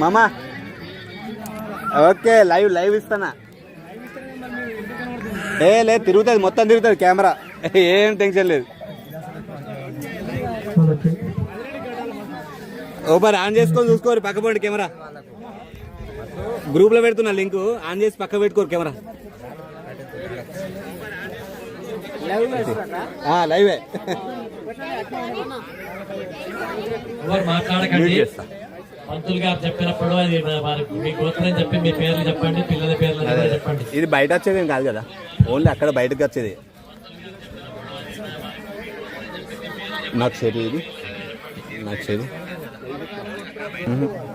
మామా okay live ఇస్తానా లేదు తిరుగుతుంది మొత్తం తిరుగుతుంది కెమెరా ఏం టెన్షన్ లేదు ఓ మరి ఆన్ చేసుకొని చూసుకోరు పక్క పోండి కెమెరా గ్రూప్ లో పెడుతున్నా లింక్ ఆన్ చేసి పక్క పెట్టుకోరు కెమెరా లైవే మాట్లాడకండి పంతులు గారు చెప్పినప్పుడు అది మీ గోత్రం చెప్పి మీ పేర్లు చెప్పండి పిల్లల పేర్లు చెప్పండి. ఇది బయట వచ్చేది ఏం కాదు కదా ఓన్లీ అక్కడ బయటకు వచ్చేది నాకు సరే ఇది నాకు సరే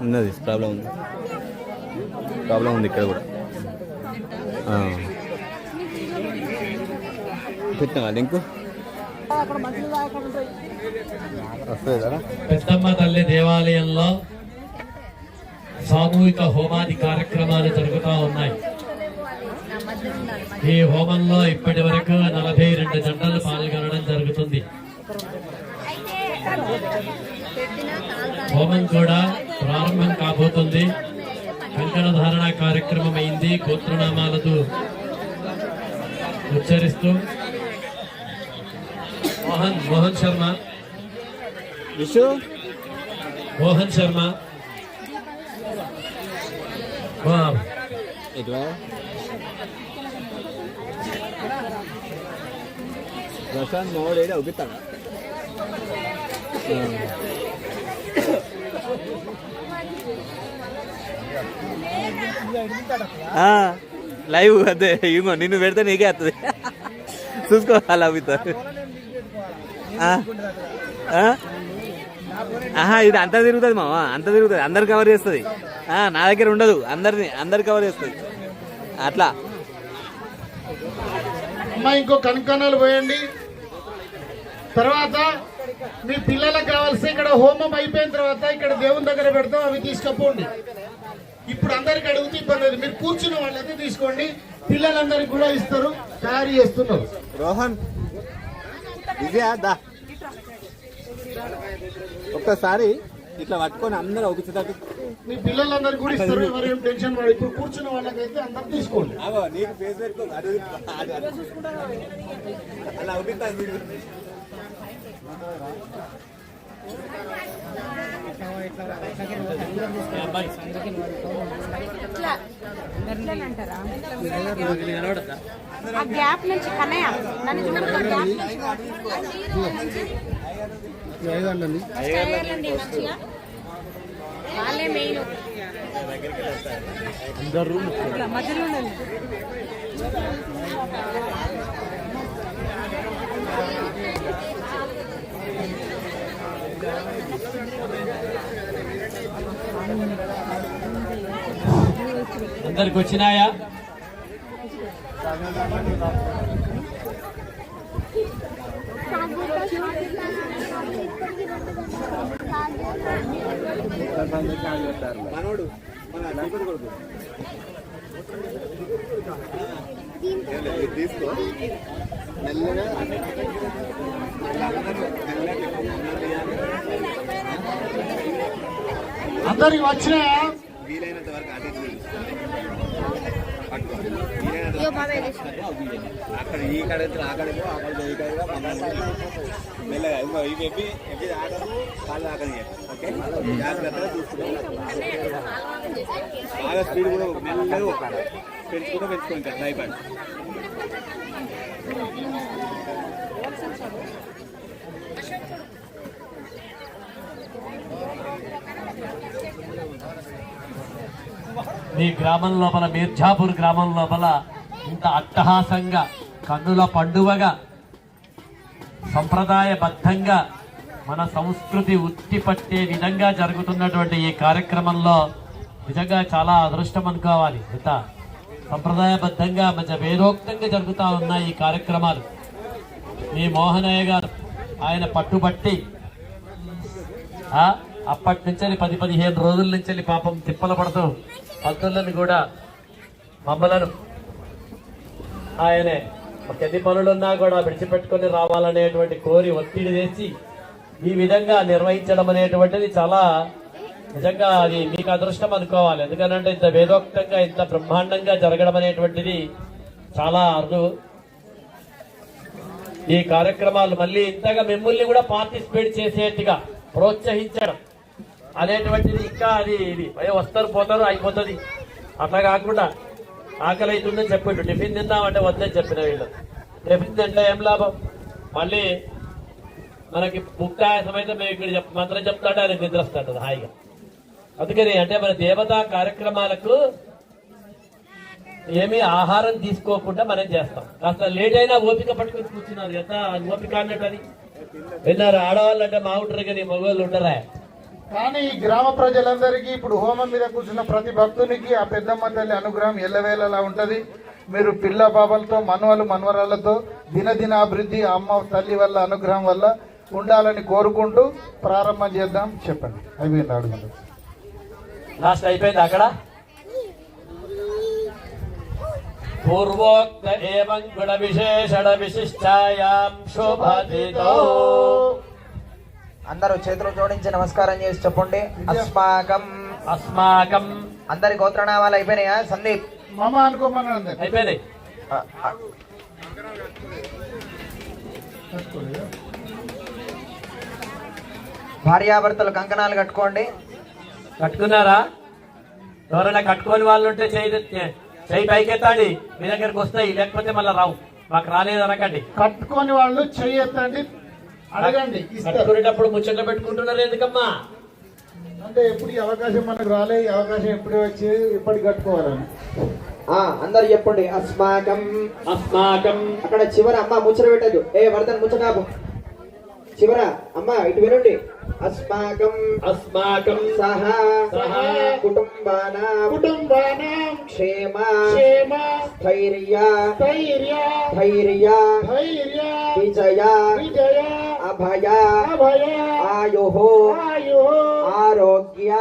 ఉన్నది ప్రాబ్లం ఉంది ఇక్కడ కూడా పెట్టినా లింక్ వస్తుంది కదా. పెద్దమ్మ తల్లి దేవాలయంలో సామూహిక హోమాది కార్యక్రమాలు జరుగుతూ ఉన్నాయి. ఈ హోమంలో ఇప్పటి వరకు 42 జంటలు పాల్గొనడం జరుగుతుంది. హోమం కూడా ప్రారంభం కాబోతుంది. కంకణ ధారణ కార్యక్రమం అయింది. గోత్రనామాలతో ఉచ్చరిస్తూ మోహన్ శర్మ మోహన్ శర్మ ప్రశాంత్ మోడేడా ఒప్పుతాడా లైవ్ అదే ఇంకో నిన్ను పెడితే నీకే వస్తుంది చూసుకో అలా అవుతారు. ఇది అంతా తిరుగుతుంది మామ అంత తిరుగుతుంది అందరు కవర్ చేస్తుంది. నా దగ్గర ఉండదు అందరు కవర్ చేస్తుంది అట్లా. అమ్మా ఇంకో కనుకనాలు పోయండి. తర్వాత మీ పిల్లలకు కావాల్సి ఇక్కడ హోమం అయిపోయిన తర్వాత ఇక్కడ దేవుని దగ్గర పెడతాం అవి తీసుకపోండి. ఇప్పుడు అందరికి అడుగుతూ ఇబ్బంది లేదు. మీరు కూర్చున్న వాళ్ళైతే తీసుకోండి. పిల్లలందరికి కూడా ఇస్తారు. తయారు చేస్తున్నారు. రోహన్ ఒక్కసారి ఇట్లా పట్టుకొని అందరూ ఒప్పించేటట్టు మీ పిల్లలందరికీ కూడా ఇస్తారు. ఎవరు ఏం టెన్షన్ పడదు. ఇప్పుడు కూర్చున్న వాళ్ళకైతే అందరు తీసుకోండి. నీకు ఫేస్ పెట్టుకో అలా ఒప్పిస్తాను. గ్యాప్ నుంచి కన్నయ్య నన్ను వాళ్ళే మెయిన్ మధ్యలో ఉండాలి. అందరికి వచ్చినాయా? మనోడు తీసుకో మెల్లగా అందరికి వచ్చినాయా? వీలైనంత వరకు అదే అక్కడ ఈ కడ అక్కడ మెల్లగా ఇవి ఆటలు కాళ్ళు ఆకలి. ఓకే జాగ్రత్తగా చూసుకుంటాం. బాగా స్పీడ్ కూడా మెల్లగా పెంచుకుంటాం ట్రైపాడ్. మీ గ్రామం లోపల మీర్జాపూర్ గ్రామం లోపల ఇంత అట్టహాసంగా కన్నుల పండువగా సంప్రదాయబద్ధంగా మన సంస్కృతి ఉట్టిపట్టే విధంగా జరుగుతున్నటువంటి ఈ కార్యక్రమంలో నిజంగా చాలా అదృష్టం అనుకోవాలి. ఇంత సంప్రదాయబద్ధంగా మంచి వేదోక్తంగా జరుగుతూ ఉన్నాయి ఈ కార్యక్రమాలు. మీ మోహనయ్య గారు ఆయన పట్టుబట్టి అప్పటి నుంచి 10-15 రోజుల నుంచి పాపం తిప్పలు పడుతూ పంతులను కూడా మమ్మలను ఆయనే ఎన్ని పనులున్నా కూడా విడిచిపెట్టుకొని రావాలనేటువంటి కోరి ఒత్తిడి తెచ్చి ఈ విధంగా నిర్వహించడం అనేటువంటిది చాలా నిజంగా అది మీకు అదృష్టం అనుకోవాలి. ఎందుకంటే ఇంత వేదోక్తంగా ఇంత బ్రహ్మాండంగా జరగడం అనేటువంటిది చాలా అరుదు. ఈ కార్యక్రమాలు మళ్ళీ ఇంతగా మిమ్మల్ని కూడా పార్టిసిపేట్ చేసేట్టుగా ప్రోత్సహించడం అనేటువంటిది ఇంకా అది ఇది వస్తారు పోతారు అయిపోతుంది. అట్లా కాకుండా ఆకలి అవుతుందని చెప్పండి, టిఫిన్ తిందామంటే వద్దని చెప్పిన వీళ్ళు. టిఫిన్ తింటే ఏం లాభం? మళ్ళీ మనకి ముక్తాయాసం అయితే మేము ఇక్కడ మంత్రం చెప్తాడు, ఆయన నిద్ర వస్తాడు హాయిగా. అందుకని అంటే మన దేవతా కార్యక్రమాలకు ఏమీ ఆహారం తీసుకోకుండా మనం చేస్తాం. కాస్త లేట్ అయినా ఓపిక పట్టుకుని కూర్చున్నారు. ఎంత ఓపిక అన్నట్టు అని విన్నారు. ఆడవాళ్ళు అంటే మా ఉంటారు కానీ మగవాళ్ళు ఉంటారా? కానీ ఈ గ్రామ ప్రజలందరికీ ఇప్పుడు హోమం మీద కూర్చున్న ప్రతి భక్తునికి ఆ పెద్దమ్మ తల్లి అనుగ్రహం ఎల్లవేళలా ఉంటది. మీరు పిల్ల బాబలతో మనవలు మనవరాలతో దినదిన అభివృద్ధి అమ్మ తల్లి వల్ల అనుగ్రహం వల్ల ఉండాలని కోరుకుంటూ ప్రారంభం చేద్దాం. చెప్పండి. అయిపోయింది అడుగుతుంది. లాస్ట్ అయిపోయింది అక్కడ. పూర్వోక్త ఏవం గుణ విశేషణ విశిష్టాయాం శోభాతితో. అందరూ చేతులు జోడించి నమస్కారం చేసి చెప్పండి. అస్మాకం అస్మాకం. అందరి గోత్రనామాలు అయిపోయినాయా? సందీప్ మామ అనుకోమన్నా అయిపోయింది. భార్యాభర్తలు కంకణాలు కట్టుకోండి. కట్టుకున్నారా? ఎవరైనా కట్టుకోని వాళ్ళు ఉంటే చేయి పైకెత్తండి, మీ దగ్గరకు వస్తాయి. లేకపోతే మళ్ళీ రావు. మాకు రాలేదు అనకండి. కట్టుకోని వాళ్ళు చెయ్యొద్దండి, అడగండి. కట్టుకునేటప్పుడు ముచ్చట్లు పెట్టుకుంటున్నారు ఎందుకమ్మా? అంటే ఎప్పుడు ఈ అవకాశం మనకు రాలే, ఈ అవకాశం ఎప్పుడు వచ్చి ఇప్పటికి కట్టుకోవాలని. అందరు చెప్పండి. అస్మాకం అస్మాకం. అక్కడ చివర అమ్మ ముచ్చట పెట్టదు. వర్ధన్ ముచ్చటాపు చివర అమ్మ ఇటు వినండి. అస్మాకం అస్మాకం సహ సహ కుటుంబానాం క్షేమ స్థైర్య ధైర్య విజయ అభయ ఆయుః ఆరోగ్య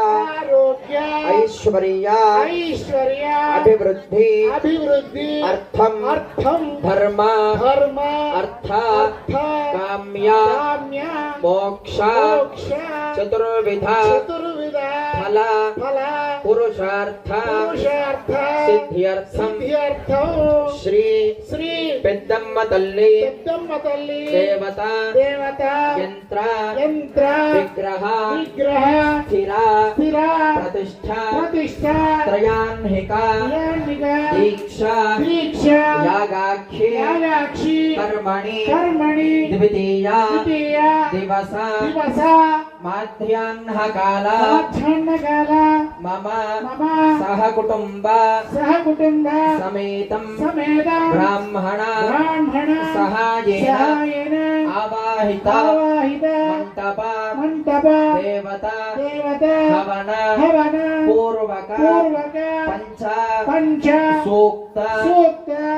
ఐశ్వర్య అభివృద్ధి అర్థం ధర్మ అర్థ కామ్య మోక్ష చతుర్విధ ఫల పురుషార్థ సిద్ధ్యర్థం శ్రీ పెద్దమ్మ తల్లి దేవత యంత్ర విగ్రహ స్థిర ప్రతిష్ఠ త్రయాన్హిక దీక్ష యాగాక్షి కర్మణి ద్వితీయ దివస మాధ్యాహ్నకాల మమ సహకుటుంబ సమేతం బ్రాహ్మణ సహాయేన ఆవాహిత మంటప దేవత హవన పూర్వక పంచ సూక్త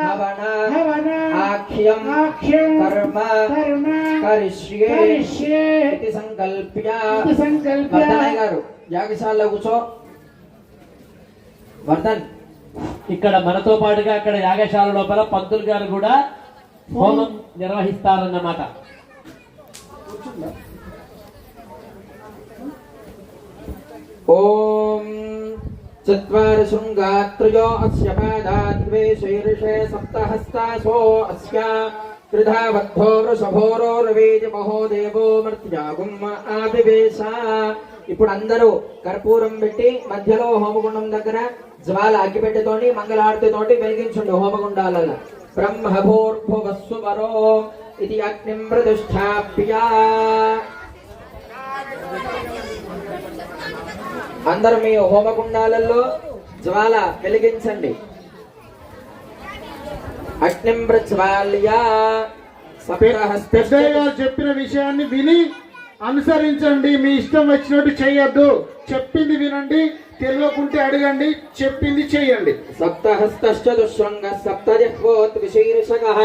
హవన ఆఖ్యం కర్మ కరిష్యే ఇది సంకల్ప్య. వర్ధన్ గారు యాగశాలలో కూర్చో. వర్ధన్ ఇక్కడ మనతో పాటుగా అక్కడ యాగశాల లోపల పంతులు గారు కూడా హోమం నిర్వహిస్తారన్నమాట. ఓం చత్వారి శృంగాత్రయో అస్య పాదాద్వే శీర్షే సప్తహస్తాసో అస్య త్రిధావద్ధో వృషభోరో రవేజ మహోదేవో మర్త్యాగుం ఆదివేశ. ఇప్పుడు అందరూ కర్పూరం పెట్టి మధ్యలో హోమగుండం దగ్గర జ్వాల అగ్గిపెట్టెతోటి మంగళారతితోటి వెలిగించండి హోమగుండాలలో. బ్రహ్మభూర్భువస్సువరో ఇది అగ్నిం ప్రతిష్ఠాప్య. అందరూ మీ హోమగుండాలలో జ్వాల వెలిగించండి. అగ్నిం ప్రజ్వాల్య. పెద్దయ్య గారు చెప్పిన విషయాన్ని విని అనుసరించండి. మీ ఇష్టం వచ్చినట్టు చెయ్యొద్దు. చెప్పింది వినండి, తెలియకుంటే అడగండి, చెప్పింది చెయ్యండి. సప్తహస్తశ్చతుశృంగ సప్తజిహ్వోత్ విశీర్షకః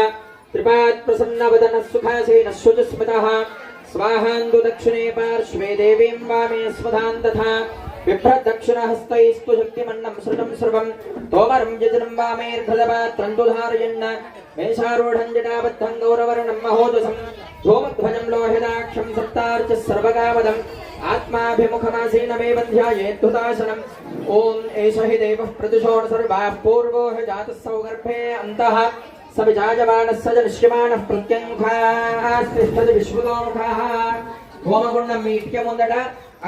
త్రిపాద్ ప్రసన్నవదన సుఖాసేన శుచిస్మితః స్వాహాందు దక్షిణే పార్శ్వే దేవీం వామే స్వధాన్ తథా बिभ्रदक्षिणहस्तैस्तु शक्तिमन्नं सृजं सर्वं तोमरं यजनं वामेर्धदपात्रं दुधारयन् मेषारूढं जटाबद्धं गौरवर्णं महोदसं धूमध्वजं लोहिताक्षं सप्तार्च सर्वकामदम् आत्माभिमुखमासीन मे बन्ध्यायेद्धुतासनम् ॐ एष हि देवः प्रतिशोण सर्वाः पूर्वो हि जातः सौगर्भे अन्तः स विजायमानस्य जनिष्यमानः प्रत्यङ्मुखास्तिष्ठति विश्वतोमुखः హోమగుండం మీ ఇంటికి ముందట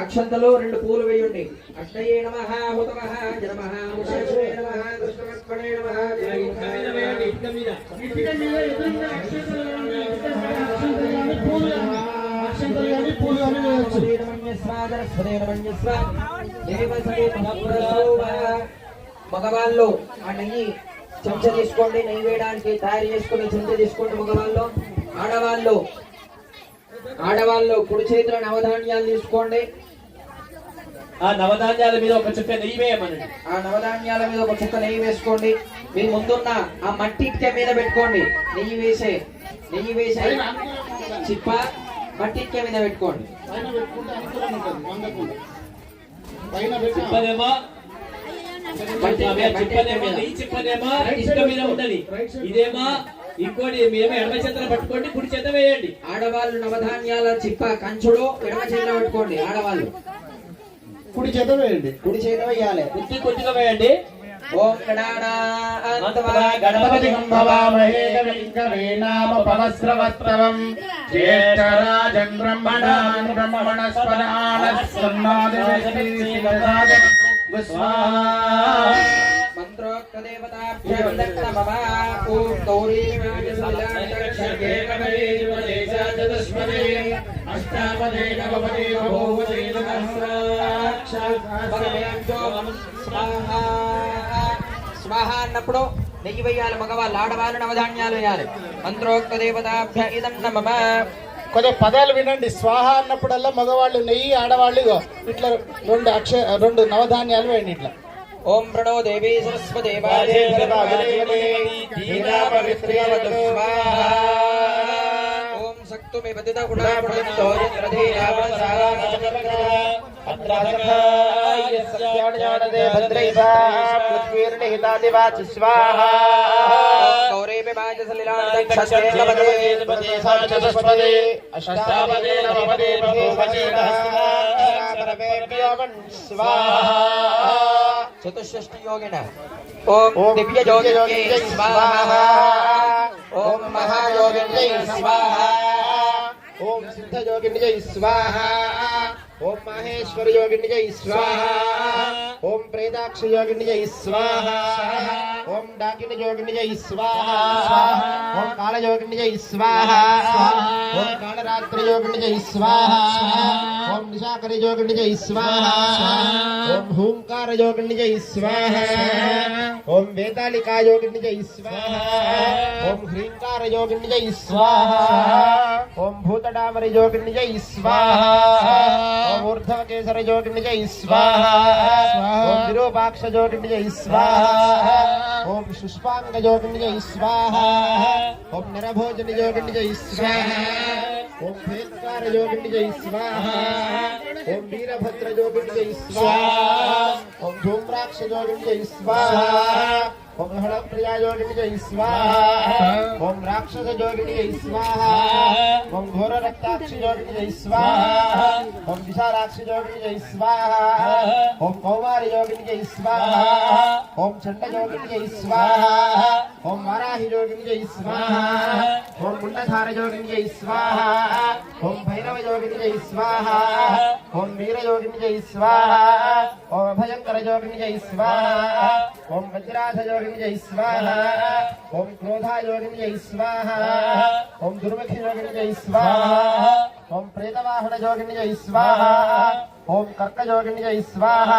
అక్షంతలు 2 పూలు వేయండి. అష్టయే నమః హుతమః జనమః ముషే నమః కృష్ణమస్మణే నమః ఇటుక మీద ఎదురుగా అక్షంతలు కానీ పూలు కానీ వేయొచ్చు. మగవాళ్ళు ఆ నెయ్యి చెంచా తీసుకోండి. నెయ్యి వేయడానికి తయారు చేసుకుని చెంచా తీసుకోండి మగవాళ్ళు. ఆడవాళ్ళు కుడి చేతిలో నవధాన్యాలు తీసుకోండి. ఆ నవధాన్యాల మీద ఒక చుక్క నెయ్యి వేయమనండి. ఆ నవధాన్యాల మీద ఒక చుక్క నెయ్యి వేసుకోండి. మీ ముందున్న ఆ మట్టి ఇటుక మీద పెట్టుకోండి. నెయ్యి వేసే చిప్ప మట్టి ఇటుక మీద పెట్టుకోండి. పైన పెట్టుకుంటే అనుకూలంగా ఉంటుంది. వంగకుండా పైన పెట్టి చిప్పనేమో నెయ్యి చిప్పనేమో ఇసుక మీద ఉంటది. ఇదేమో ఇంకోటి మేము ఎడమ చేతన పట్టుకోండి, కుడి చేత వేయండి. ఆడవాళ్ళు నవధాన్యాల చిప్ప కంచుడు ఎడమ చేతిలో పెట్టుకోండి. ఆడవాళ్ళు కుడి చేత వేయండి. కుడి చేత వేయాలి. కొద్దిగా వేయండి. ఓం గణపతి భవామహే కవిం కవీనామ పవస్రవస్త్రవం జ్యేష్ఠరాజం బ్రహ్మణాన్ బ్రహ్మణస్పదానస్సన్నాదివేదిసిలసాదం మంత్రోక్త దేవతాభ్యో నమః. ఓం గౌరీమాజసలాక్షే కమలేజమదేశాచతుష్పదే అష్టాపదే నవపదే బహుపదే స్వాహ అన్నప్పుడు నెయ్యి వేయాలి మగవాళ్ళు. ఆడవాళ్ళు నవధాన్యాలు వేయాలి. మంత్రోక్త దేవతాభ్య ఇదం నమః. కొంచెం పదాలు వినండి. స్వాహ అన్నప్పుడల్లా మగవాళ్ళు నెయ్యి, ఆడవాళ్ళు ఇట్లా 2 నవధాన్యాలు వేయండి. ఇట్లా ఓం ప్రణో దేవీ సరస్వతి ఓం శక్తుమే పతిత గుణాపణంతో గౌరీభి చతుష్షష్టి యోగిన ఓం దివ్య యోగిన్యై స్వాహ. ఓం మహాయోగిన్యై స్వాహ. ఓం సిద్ధ యోగిన్యై స్వాహ. ఓం మహేశ్వర యోగిన్యై స్వాహ. ఓం ప్రేతాక్ష యోగిన్యై స్వాహ. ఓం డాకిని యోగిన్యై స్వాహ. ఓం కాళ యోగిన్యై స్వాహ. ఓం కాళరాత్రి యోగిన్యై స్వాహ. ఓం నిశాకరి యోగిన్యై స్వాహ. ఓం హూంకార యోగిన్యై స్వాహ. ఓం వేతాళికా యోగిన్యై స్వాహ. ఓం హ్రీంకార యోగిన్యై స్వాహ. ఓం భూతడామరి యోగిన్యై స్వాహ. ఓం ఊర్ధ్వ కేసర యోగిన్యై స్వాహ. ఓం విరూపాక్ష యోగిన్యై స్వాహ. ఓం పుష్పాంగ యోగిన్యై స్వాహ. ఓం నిరభోజన యోగిన్యై స్వాహ. ఓం భేత్కార యోగిన్యై స్వాహ. ఓం వీరభద్ర యోగిన్యై స్వాహ. ఓం ధూమ్రాక్ష యోగిన్యై స్వాహ. ఓం హళప్రియా యోగిన్యై స్వాహ. ఓం రాక్షస యోగిన్యై స్వాహ. ఓం ఘోర రక్తాక్ష యోగిన్యై స్వాహ. ఓం విశాలాక్ష యోగిన్యై స్వాహ. ఓం కౌమారి యోగిన్యై స్వాహ. ఓం చండ యోగిన్యై స్వాహ. ఓం వారాహి యోగిన్యై స్వాహ. ఓం ముండధార యోగిన్యై స్వాహ. ఓం భైరవ యోగిన్యై స్వాహ. ఓం వీర యోగిన్యై స్వాహ. ఓం అభయంకర యోగిన్యై స్వాహ. ఓం వజ్రాధ యోగిన్యై స్వాహ. ఓం క్రోధా యోగిన్యై స్వాహ. ఓం దుర్ముఖి యోగిన్యై స్వాహ. ఓం ప్రేతవాహన యోగిన్యై స్వాహ. ఓం కర్క యోగిన్యై స్వాహ.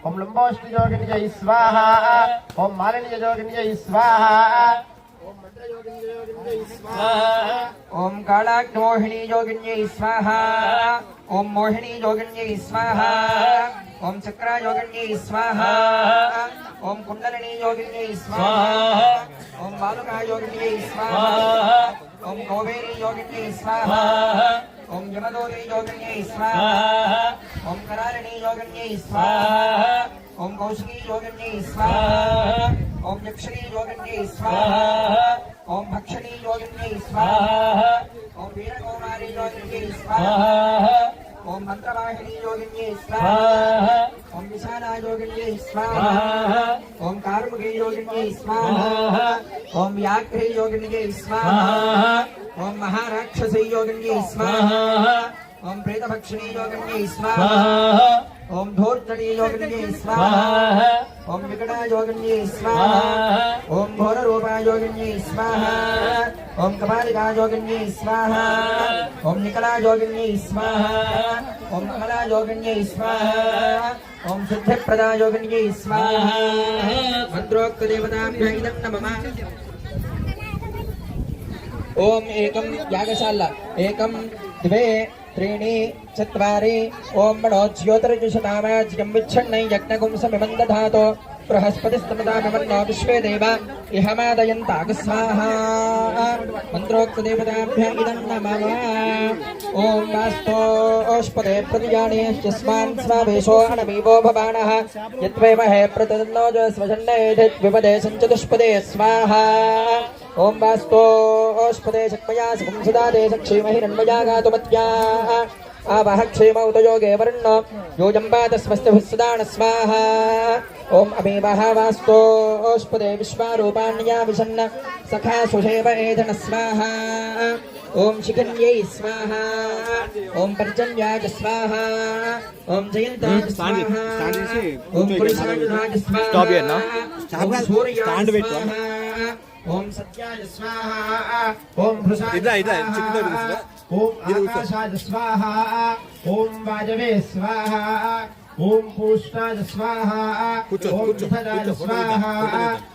ఓం లంబోష్టి యోగిన్యై స్వాహ. ఓం మాలిన్య యోగిన్యై స్వాహ. ఓం మంత్ర యోగిన్యై స్వాహ. ఓం కాళాగ్నిమోహిని యోగిన్యై స్వాహ. ఓం మోహిని యోగిన్యై స్వాహ. ఓం చక్ర యోగిన్యై స్వాహ. ఓం కుండలిని యోగిన్యై స్వాహ. ఓం బాలుకా యోగిన్యై స్వాహ. ఓం కౌబేరి యోగిన్యై స్వాహ. ఓం యమదోరీ యోగిన్యై స్వాహా ఓం కరాళినీ యోగిన్యై స్వాహా ఓం కౌశికీ యోగిన్యై స్వాహా ఓం యక్షిణీ యోగిన్యై స్వాహా ఓం భక్షిణీ యోగిన్యై స్వాహా ఓం వీరకౌమారీ యోగిన్యై స్వాహా ఓం మంత్రవాహినీ యోగిన్యై స్వాహా ఓం విశాలా యోగిన్యై స్వాహా ఓం కార్ముకీ యోగిన్యై స్వాహా ఓం వ్యాఘ్రీ యోగిన్యై స్వాహా ఓం మహారాక్షసీ యోగిన్యై స్వాహా ఓం ప్రేతభక్షిణీ యోగిన్యై స్వాహా ఓం ధూర్జనీ యోగిన్యై స్వాహా ఓం వికటా యోగిన్యై స్వాహా ఓం ఘోరరూపా యోగిన్యై స్వాహా ఓం కపాలికా యోగిన్యై స్వాహా ఓం నికలా యోగిన్యై స్వాహా ఓం కమలా యోగిన్యై స్వాహా ఓం సిద్ధిప్రదా యోగిన్యై స్వాహా మంత్రోక్త దేవతాభ్యో ఇదం నమః ఓం ఏకం యాగశాల ఏకం ద్వే त्रीणि चत्वारि ओम मनोज्योतिर्जुषतामाज्यं विच्छन्नै यज्ञगुं समिमं दधातो बृहस्पतिस्तमदामिमन्नो विश्वे देवा इहमादयन्तागस्वाहा मन्त्रोक्तदेवताभ्य इदं नमः ॐ वास्तोष्पदे प्रतिजाने यस्मान् स्वावेशो अनमीवो भवानः यद्वैमहे प्रतदन्नो स्वषण्डे सञ्चतुष्पदे स्वाहा ओम वास्तोष्पदे शक्मया सुखं सदा दे सक्षीमहिरण्मया गातुमत्या आवह क्षेम उदयोगे वर्णो योजम्बातस्वस्तिभिस्सदान स्वाहा ओम अमीवः वास्तोष्पदे विश्वारूपाण्या विशन्न सखा सुषेव एधन स्वाहा ओम शिखन्यै स्वाहा ओम पर्जन्याय स्वाहा ओम जयन्ताय स्वाहा ओम पुरुषायुधाय स्वाहा ओम सूर्याय स्वाहा ओम सत्याय स्वाहा ओम भृषाय स्वाहा ओम आकाशाय स्वाहा ओम वाजवे स्वाहा ओम पूष्णाय स्वाहा ओम उथराय स्वाहा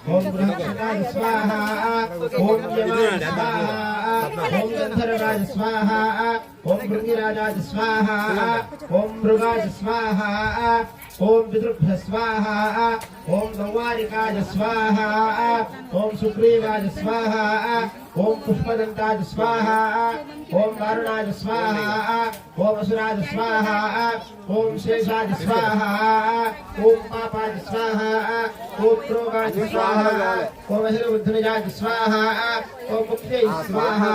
ओम बृहस्पताय स्वाहा ओम यमाय स्वाहा ओम गंधर्वाय स्वाहा ओम भृंगिराजाय स्वाहा ओम मृगाय स्वाहा ओम विदृभ्य स्वाहा ओम गौवारिकाय स्वाहा ओम सुग्रीवाय स्वाहा ओम पुष्पदंताय स्वाहा ओम वारुणाय स्वाहा ओम असुराय स्वाहा ओम शेषाय स्वाहा ओम पापाय स्वाहा ओम प्रोगाय स्वाहा ओम हिरबुद्धनिजाय स्वाहा ओम मुक्त्यै स्वाहा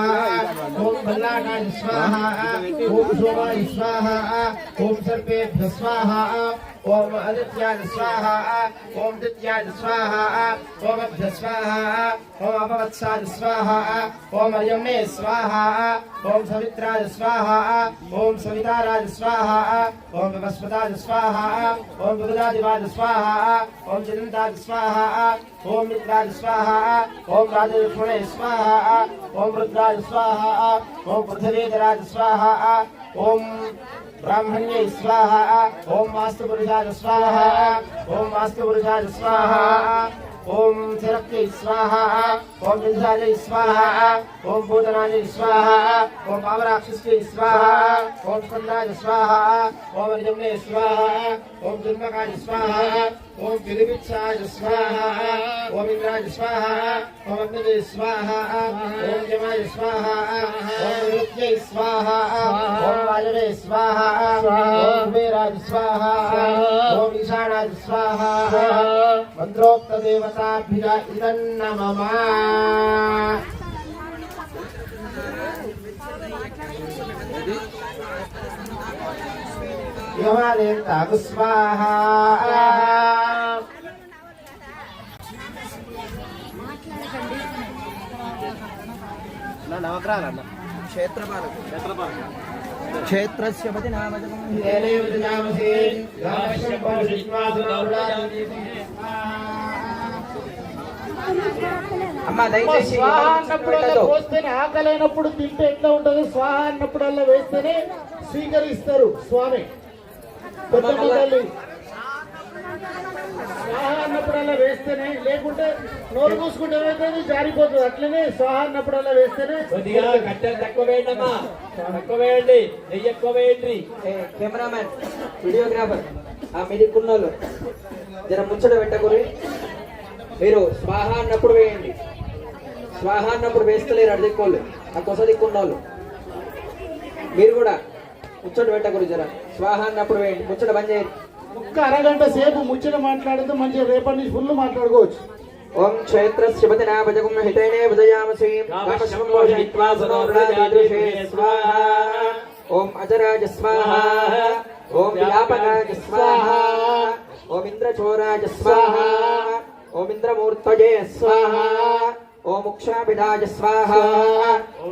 ओम बल्लाटाय स्वाहा ओम शोभाय स्वाहा ओम सर्पेभ्यः स्वाहा ओम आदित्याय स्वाहा ओम दित्याय स्वाहा ओम अभ्य स्वाहा ओम अपवत्साय स्वाहा ओम अर्यमे स्वाहा ओम सवित्राय स्वाहा ओम सविताराय स्वाहा ओम वस्पताय स्वाहा ओम विगदादिवाय स्वाहा ओम चिदंताय स्वाहा ओम मित्राय स्वाहा ओम राजलक्ष्मणे स्वाहा ओम रुद्राय स्वाहा ओम पृथ्वीधराय स्वाहा ओम ब्राह्मण्ये स्वाहा ओम वास्तुपुरुषाय स्वाहा ओम वास्तुपुरुषाय स्वाहा ओम थिरक्यै स्वाहा ओम विंशाय स्वाहा ओम भूतनाय स्वाहा ओम पावराक्षस्यै स्वाहा ओम स्कंदाय स्वाहा ओम अर्जुम्ने स्वाहा ओम जन्मकाय स्वाहा ओम विलिपित्साय स्वाहा ओम इंद्राय स्वाहा ओम अग्निये स्वाहा ओम यमाय स्वाहा ओम नित्यै स्वाहा ओम वायवे स्वाहा ओम कुबेराय स्वाहा ओम ईशानाय स्वाहा मंत्रोक्त देवताभ्य इदं नमः यमादेवताग स्वाहा क्षेत्रस्य पतिनामजं हेलेव जामसे गावश्यं అమ్మా దయచేసి స్వాహ అన్నప్పుడల్లా పోస్తేనే ఆకలైనప్పుడు తింటే ఎట్లా ఉంటుందో స్వాహ అన్నప్పుడల్లా వేస్తేనే స్వీకరిస్తారు స్వామి పెద్దమ్మ తల్లి స్వాహ అన్నప్పుడల్లా వేస్తేనే లేకుంటే నోరు మూసుకుంటే ఏమైతుంది జారిపోతుంది అట్లనే స్వాహ అన్నప్పుడల్లా వేస్తేనే కొద్దిగా కట్టెలు తక్కువ వేయండి అమ్మా తక్కువ వేయండి నెయ్యి ఎక్కువ వేయండి కెమెరామెన్ వీడియోగ్రాఫర్ ఆ మీదికున్నోళ్ళు జర ముచ్చట పెట్టకూరి మీరు స్వాహ అన్నప్పుడు వేయండి స్వాహ అన్నప్పుడు వేస్తలేరు అడిదిక్కోళ్ళు ఆ కొస దిక్కున్నోళ్ళు మీరు కూడా ముచ్చట పెట్టకూడదు జర స్వాహ అన్నప్పుడు వేయండి ముచ్చట బంద్ చేయండి ఒక్క అరగంట సేపు ముచ్చట మాట్లాడితే మంచిగా రేపటి నుంచి ఫుల్ మాట్లాడుకోవచ్చు. ఓం క్షేత్రస్య పతినాభజగుం హితైనే భజయామసి కామశ్వం మోహయిత్వా సదోర్ణాదీదృశే స్వాహా ఓం అజరాజ స్వాహా ఓం వ్యాపకాయ స్వాహా ఓం ఇంద్రచోరాయ స్వాహా ఓం ఇంద్రమూర్తయే స్వాహా ఓం ఉక్షాభిదాయ స్వాహా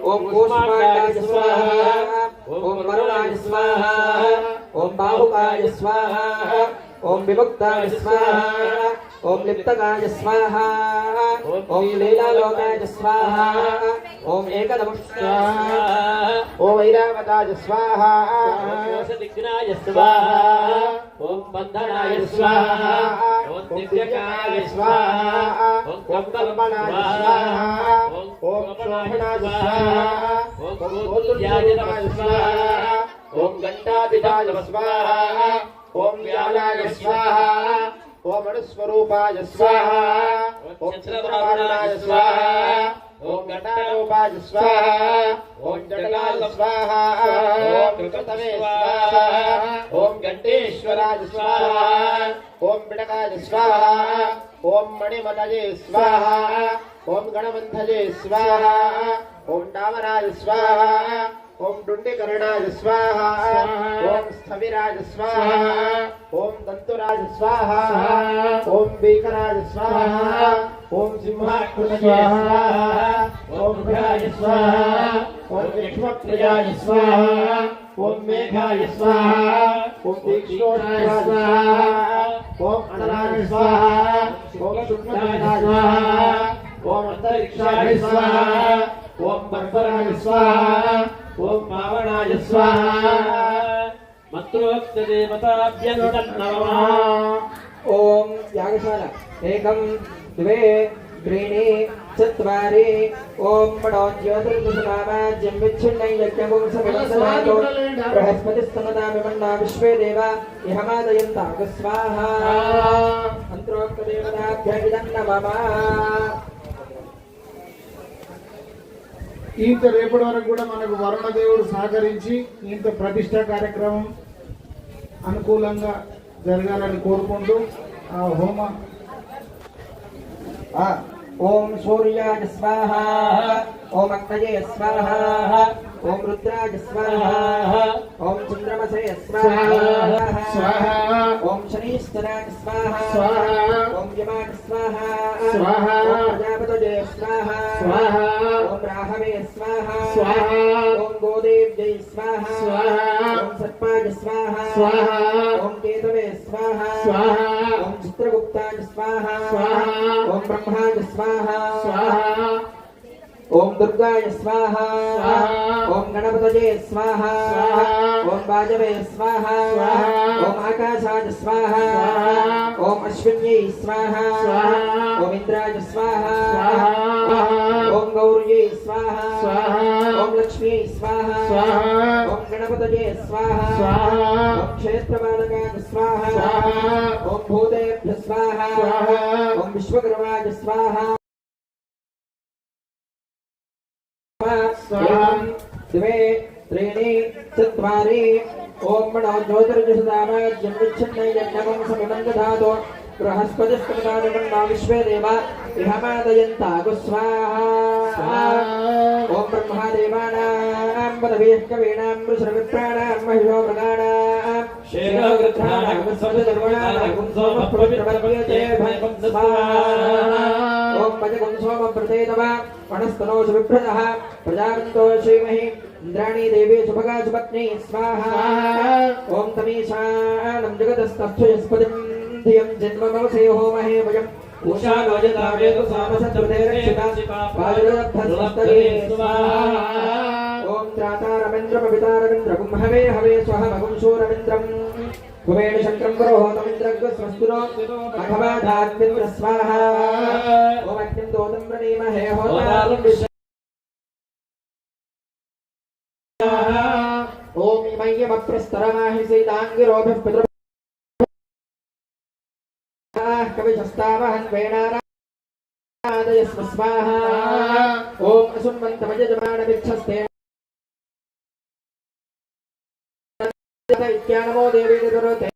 ఓం కూష్మాండాయ స్వాహా ఓం వరుణాయ స్వాహా ఓం బాహుకాయ స్వాహా ఓం విముక్తాయ స్వాహా ఓం లిప్తకాయ స్వాహా ఓం లీలాలోకాయ స్వాహా ఓం ఏకదముష్టాయ ఓం ఐరావతాయ స్వాహా దిగ్నాయ స్వాహా ఓం బంధనాయ స్వాహా ఓం దివ్యకాయ స్వాహా ఓం కంబల్మణాయ స్వాహా ఓం శోభనాయ స్వాహా ఓం గోతుల్యాయ స్వాహా ఓం గంటాభిదాయ స్వాహా ఓం వ్యాలాయ స్వాహా ఓం అణుస్వరూపాయ స్వాహా ఓం చంద్రవారుణాయ స్వాహా ఓం ఘటారూపాయ స్వాహా ఓం జటలాయ స్వాహా ఓం కృతవే స్వాహా ఓం ఘంటేశ్వరాయ స్వాహా ఓం పిడకాయ స్వాహా ఓం మణిమతయే స్వాహా ఓం గణవంతయే స్వాహా ఓం డామరాయ స్వాహా ఓం డుండికరణాయ స్వాహా ఓం స్థవిరాయ స్వాహా ఓం దంతురాయ స్వాహా ఓం భీకరాయ స్వాహా ఓం సింహాకృతయే స్వాహా ఓం భృగాయ స్వాహా ఓం యక్ష్మప్రియాయ స్వాహా ఓం మేఘాయ స్వాహా ఓం దీక్షోరాయ స్వాహా ఓం అనరాయ స్వాహా ఓం శుక్లాయ స్వాహా ఓం అంతరిక్షాయ స్వాహా ఓం బర్బరాయ స్వాహా ఓం పావనాయ స్వాహా మంత్రోక్త దేవతాభ్యంతం నమః. ఓం యాగశాల ఏకం ద్వే త్రీణి చత్వారి ఓం మణో జ్యోతిర్దశనామాజ్యం విచ్ఛిన్నై యజ్ఞముం సమిదసనాతో బృహస్పతిస్తమదామిమన్నా విశ్వే దేవ ఇహమాదయంతాగ స్వాహా మంత్రోక్త దేవతాభ్యం నమః. ఇంత రేపటి వరకు కూడా మనకు వరుణదేవుడు సహకరించి ఇంత ప్రతిష్ట కార్యక్రమం అనుకూలంగా జరగాలని కోరుకుంటూ ఆ హోమ ఓం సూర్యాయ స్వాహా ఓం అగ్నయే స్వాహా ఓం రుద్రాయ స్వాహా ఓం చంద్రమసే స్వాహా ఓం శనీశ్వరాయ స్వాహా ఓం యమాయ స్వాహా ఓం ప్రజాపతయే స్వాహా ఓం రాహవే స్వాహా ఓం గోదేవ్యై స్వాహా ఓం సర్పాయ స్వాహా ఓం కేతవే స్వాహా ఓం చిత్రగుప్తాయ స్వాహా ఓం బ్రహ్మాయ స్వాహా ఓం దుర్గాయ స్వాహా ఓం గణపతయే స్వాహా ఓం వాజవే స్వాహా ఓం ఆకాశాయ స్వాహా ఓం అశ్విన్యై స్వాహా ఓం ఇంద్రాయ స్వాహా ఓం గౌర్యై స్వాహా ఓం లక్ష్మ్యై స్వాహా ఓం గణపతయే స్వాహా ఓం క్షేత్రపాలకాయ స్వాహా ఓం భూతేభ్య స్వాహా ఓం విశ్వకర్మాయ స్వాహా द्वे त्रीणि चत्वारि ओम मणो ज्योतिर्जुषदामाज्यं विच्छिन्नै यज्ञमं समिदं दधातु बृहस्पतिस्तमदानिमन्ना विश्वे देव इहमादयन्तागु स्वाहा ओम ब्रह्मादेवानां पदवीः कवीनां ऋषिविप्राणां महिषो मृगाणां शेषोगृध्राणां सर्वधर्मणां सोमप्रवित्रवर्यते भयं स्वाहा ओम भजगुं सोमप्रतेतव वनस्तनोष विभ्रतः प्रजावन्तो श्रीमहि इंद्राणी देवी सुभगा सुपत्नी स्वाहा ओम तमीशानं जगतस्तस्थुयस्पतिं धियं जन्ममवसे होमहे वयम् उषा नोजता वेदु सामसत्वते रक्षिता वायुरद्धस्तये स्वाहा ओम त्रातारमिन्द्रमवितारमिन्द्रगुं हवे हवे स्वः मगुं शूरमिन्द्रम् कुबेर शंकरं पुरोहोतमिन्द्रग् स्वस्तुनो अथवा धात्मिन्द्र स्वाहा ओम अग्निं दोतं प्रणीमहे होतारं ओम इमय्यमप्रस्तरमाहि सीताङ्गिरोभिः पितृ कविशस्तावहन् वेणाराधयस्व स्वाहा ओम असुन्वन्तमयजमानमिच्छस्ते नमोऽस्तुभ्यं नमो देवी दुर्गते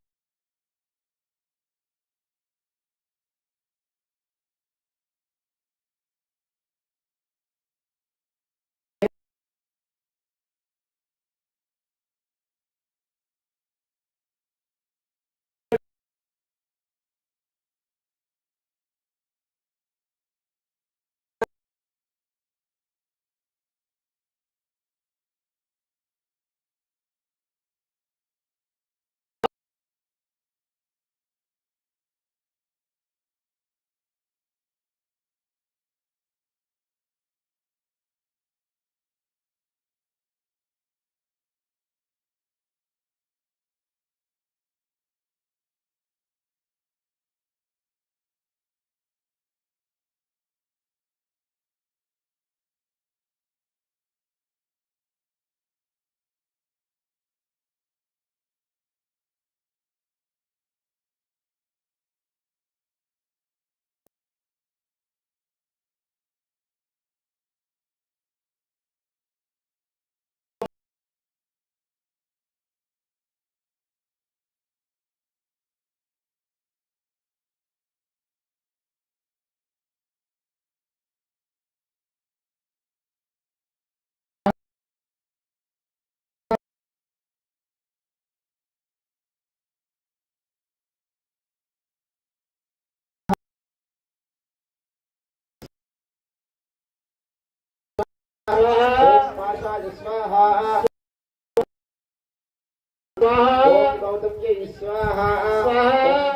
ओम गौतम्ये स्वाहा ओम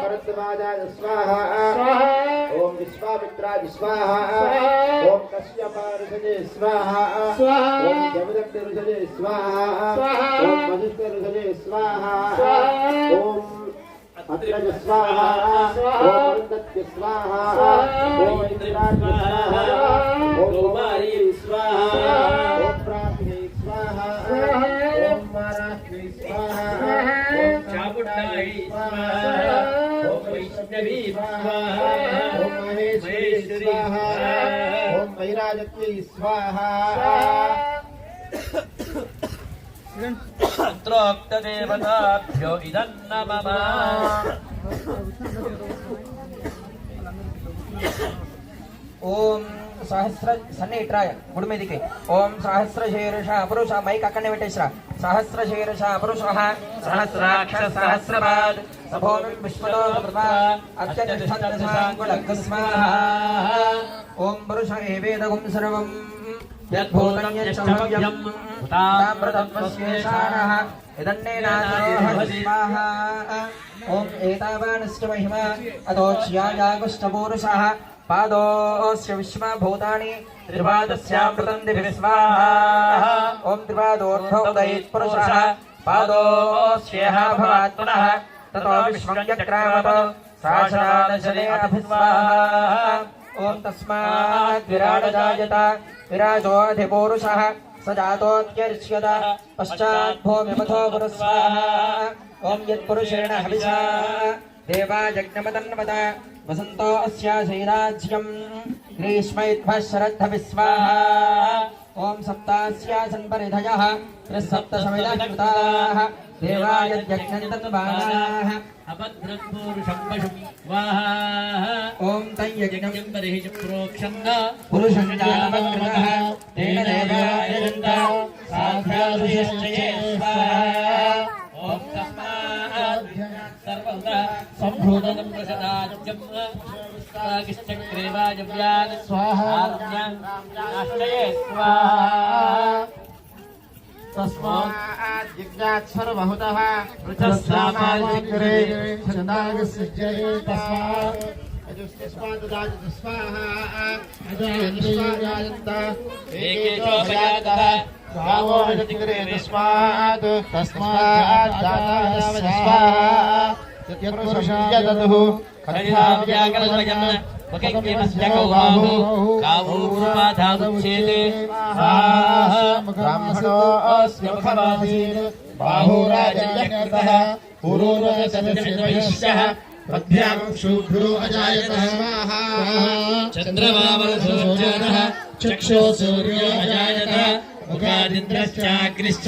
भरद्वाजाय स्वाहा ओम विश्वामित्राय स्वाहा ओम कश्यपाऋषये स्वाहा ओम जमदग्नि ऋषये स्वाहा ओम वसिष्ठ ऋषये स्वाहा ओम अत्रज स्वाहा ओम वरुणस्य स्वाहा ओम इंद्राय स्वाहा ओम कुमारी स्वाहा ओम प्राप्ते स्वाहा ओम महाराष्ट्रे स्वाहा ओम चामुंडाय स्वाहा ओम वैष्णवी स्वाहा ओम महेश्वरी स्वाहा ओम वैराजत्यै स्वाहा मंत्रोक्तदेवताभ्यो इदं नमः ओम सहस्र सन्नीट्राय गुड మీదికి ओम सहस्रशीर्ष पुरुष మైక్ అక్కడనే పెట్టేసిరా सहस्रशीर्ष पुरुषः सहस्राक्ष सहस्रपाद सभोमिं विश्वतो कृपा अत्यतिष्ठन्तसाङ्कुलग् स्वाहा ओम पुरुष एवेदगुं सर्वं यद्भूतं यच्छव्यं ताम्रतत्त्वस्येषाणः इदन्नेनादरोह स्वाहा ओम एतावानश्च महिमा अतोच्यायागुष्टपूरुषः पादोस्य विश्वभूतानि त्रिपादस्यामृतं दिवि स्वाहा ओम त्रिपादोर्ध्व उदयेत् पुरुषः पादोस्येह भवात् पुनः ततो विश्वं यक्रामतो सहस्रादशने अभिस्वाहा ओम तस्मात् विराट जायत विराजोऽधिपूरुषः स जातोऽत्यर्च्यत पश्चात् भूमिमथो पुरस्वाहा ओम यत्पुरुषेण हविषा देवा यज्ञमतन्वत वसन्तो अस्याशैराज्यं ग्रीष्मैध्वः शरद्धभिः स्वाहा ओम सप्तास्यासन् परिधयः त्रिसप्तशमिदः कृताः देवा यज्ञन्तन्वानाः अभद्रत्पुरुषं पशुं स्वाहा ओम तयज्ञं बर्हिः प्रोक्षन्न पुरुषं जानवकृतः तेन देवा यजन्त साध्यादुषश्चये स्वाहा ओम तस्मात् सर्वदा सम्भूतं प्रसदाज्यं सागिश्चक्रेवाजव्यान् स्वाहा आश्चये स्वाहा तस्मात् जिज्ञात् सर्वहुतः पृथस्सामाजिग्रे छन्दागसज्जये तस्मात् अजुष्टस्मात् दाजत स्वाहा अजायन्त एकेशोपयातः गावो विजिग्रे तस्मात् तस्मात् दाताय स्वाहा यत्पुरुषं यदतुः खड्गाव्याकल्पयन् वकैक्यमस्य गौबाहु गावोरुपाधामुच्येते स्वाहा ब्राह्मणोऽस्य मुखमासीत् बाहुराजन्यकृतः पुरोरसदशवैश्यः मध्यां शूद्रो अजायतः स्वाहा चन्द्रमावसोज्जनः चक्षो सूर्यो अजायत मुखादिन्द्रश्चाग्निश्च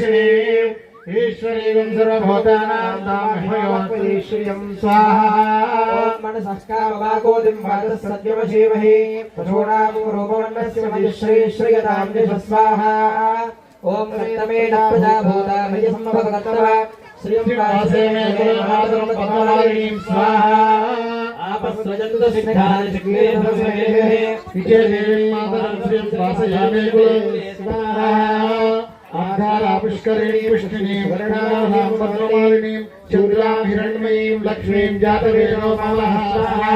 ईश्वरे ईश्वरीं सर्वभूतानां तामह्मयोत्परीश्वरियं स्वाहा मनसः कामवाकोदिं वाचः सत्यमशीमहि पशूनां रूपवर्णस्य मदिश्रीश्रियतां स्वाहा ॐ रक्तमेण प्रजाभूता मयसम्भवगतः श्रियं वासेन कुलमातरं पद्मवारिणीं स्वाहा आपस्वजन्तु सिद्धानि शक्लेन भस्मेः विजयदेवीं मातरं श्रियं वासयामे कुले स्वाहा आधारा पुष्करिणीं पुष्टिनीं वर्णानां पद्मवारिणीं चन्द्रां हिरण्मयीं लक्ष्मीं जातवेदो मामः स्वाहा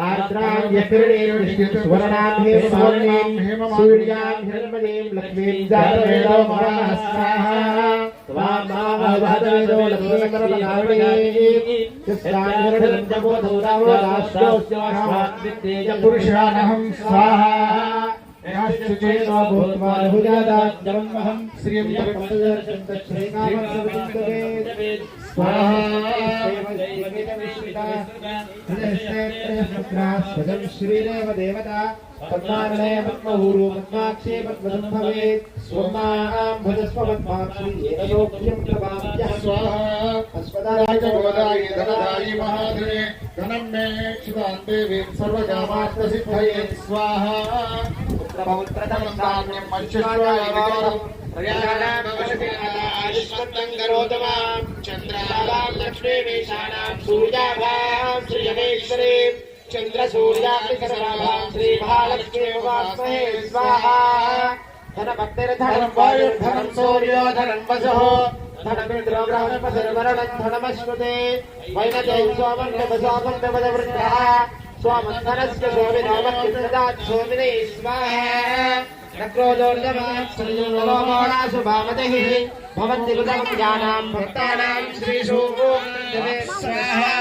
आर्द्रां यकिरणीं स्वर्णां हेममालिनीं सूर्यां हिरण्मयीं लक्ष्मीं जातवेदो मामः स्वाहा त्वां मामवहतवेदो लक्ष्मीं पुरुषानहं स्वाहा याश्चेतो भूत्वा बहुजादाज्जवन्महं श्रियं तत्पदर्शन्तश्रीकामसविन्दवे स्वाहा श्रीरेव देवता पद्मार्णे पद्महूरो पद्माक्षे पद्मसम्भवे स्वमां भजस्व पद्माक्षी एतदोक्त्यं प्रभाव्यः स्वाहा गोदायि धनदायि महाधने धनं मे क्षितां देवी सर्वकामार्थसिद्धये स्वाहा पुत्रपौत्रधनं मत्स्यश्वाय विकारं प्रयाणामवशतिनायुष्मन्तं करोतु मां चन्द्राभां लक्ष्मीमीशानां सूर्याभां श्रियमेश्वरी चन्द्रसूर्याग्निसर्वाभां श्रीमहालक्ष्मी उपास्महे स्वाहा धनभक्तिर्धनं वायुर्धनं सूर्यो धनं वसुः धनमिन्द्रो ग्रहणपसर्वरणं धनमश्नुते वैनजय स्वामन्यपसामन्यपदवृद्धः स्वामन्धनस्य सोमिनामत्युदात् सोमिने स्वाहा नक्रोदोर्धमाश्रयोलोमाशुभामतिः भवन्ति कृतं ज्ञानां भक्तानां श्रीषु स्वाहा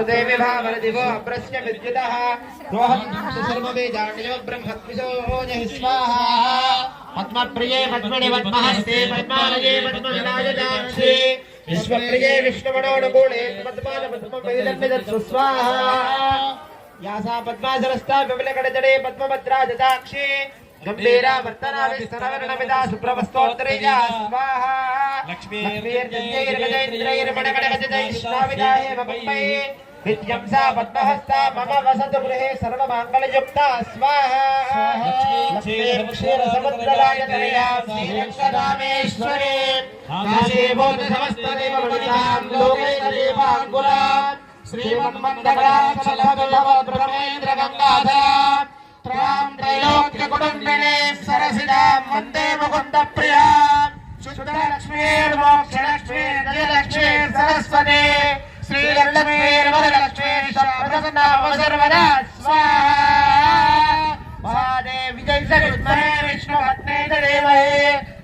देवी भावरदिवो प्रश्न विद्युतः रोहं सर्ववेदान्यो ब्रह्मत्विषो जहि स्वाहा पद्मप्रिये पद्मनि पद्महस्ते पद्मालये पद्मविनायजाक्षि विश्वप्रिये विष्णुमणोनुकूले पद्मान पद्मवेदन्विदत्सु स्वाहा यासा पद्मासरस्ता विमलकटजटे पद्मभद्रा जटाक्षि गंभीरा वर्तना विस्तरवर्णमिदा सुप्रभस्तोत्तरेया स्वाहा लक्ष्मीर्जयैर्गजैन्द्रैर्मणगणगजैष्णाविदाय मम्मै नित्यं सा पद्महस्ता मम वसतु गृहे सर्वमाङ्गल्ययुक्ता स्वाहा लक्ष्मीर्क्षीरसमुद्रराजतनया श्रीरङ्गरामेश्वरी काशीभूतसमस्तदेवमणितां लोकैकदीपाङ्कुरां श्रीमन्मन्दगाक्षलभवद्ब्रह्मेन्द्रगङ्गाधरां त्रां त्रैलोक्यकुटुम्बिनीं सरसिजां वन्दे मुकुन्दप्रियां शुद्धलक्ष्मीर्मोक्षलक्ष्मीर्जयलक्ष्मीर् सरस्वती श्रीलक्ष्मीर्वरलक्ष्मीर् सर्वदा स्वाहा महादेवी जय विद्महे विष्णुपत्नी धीमहि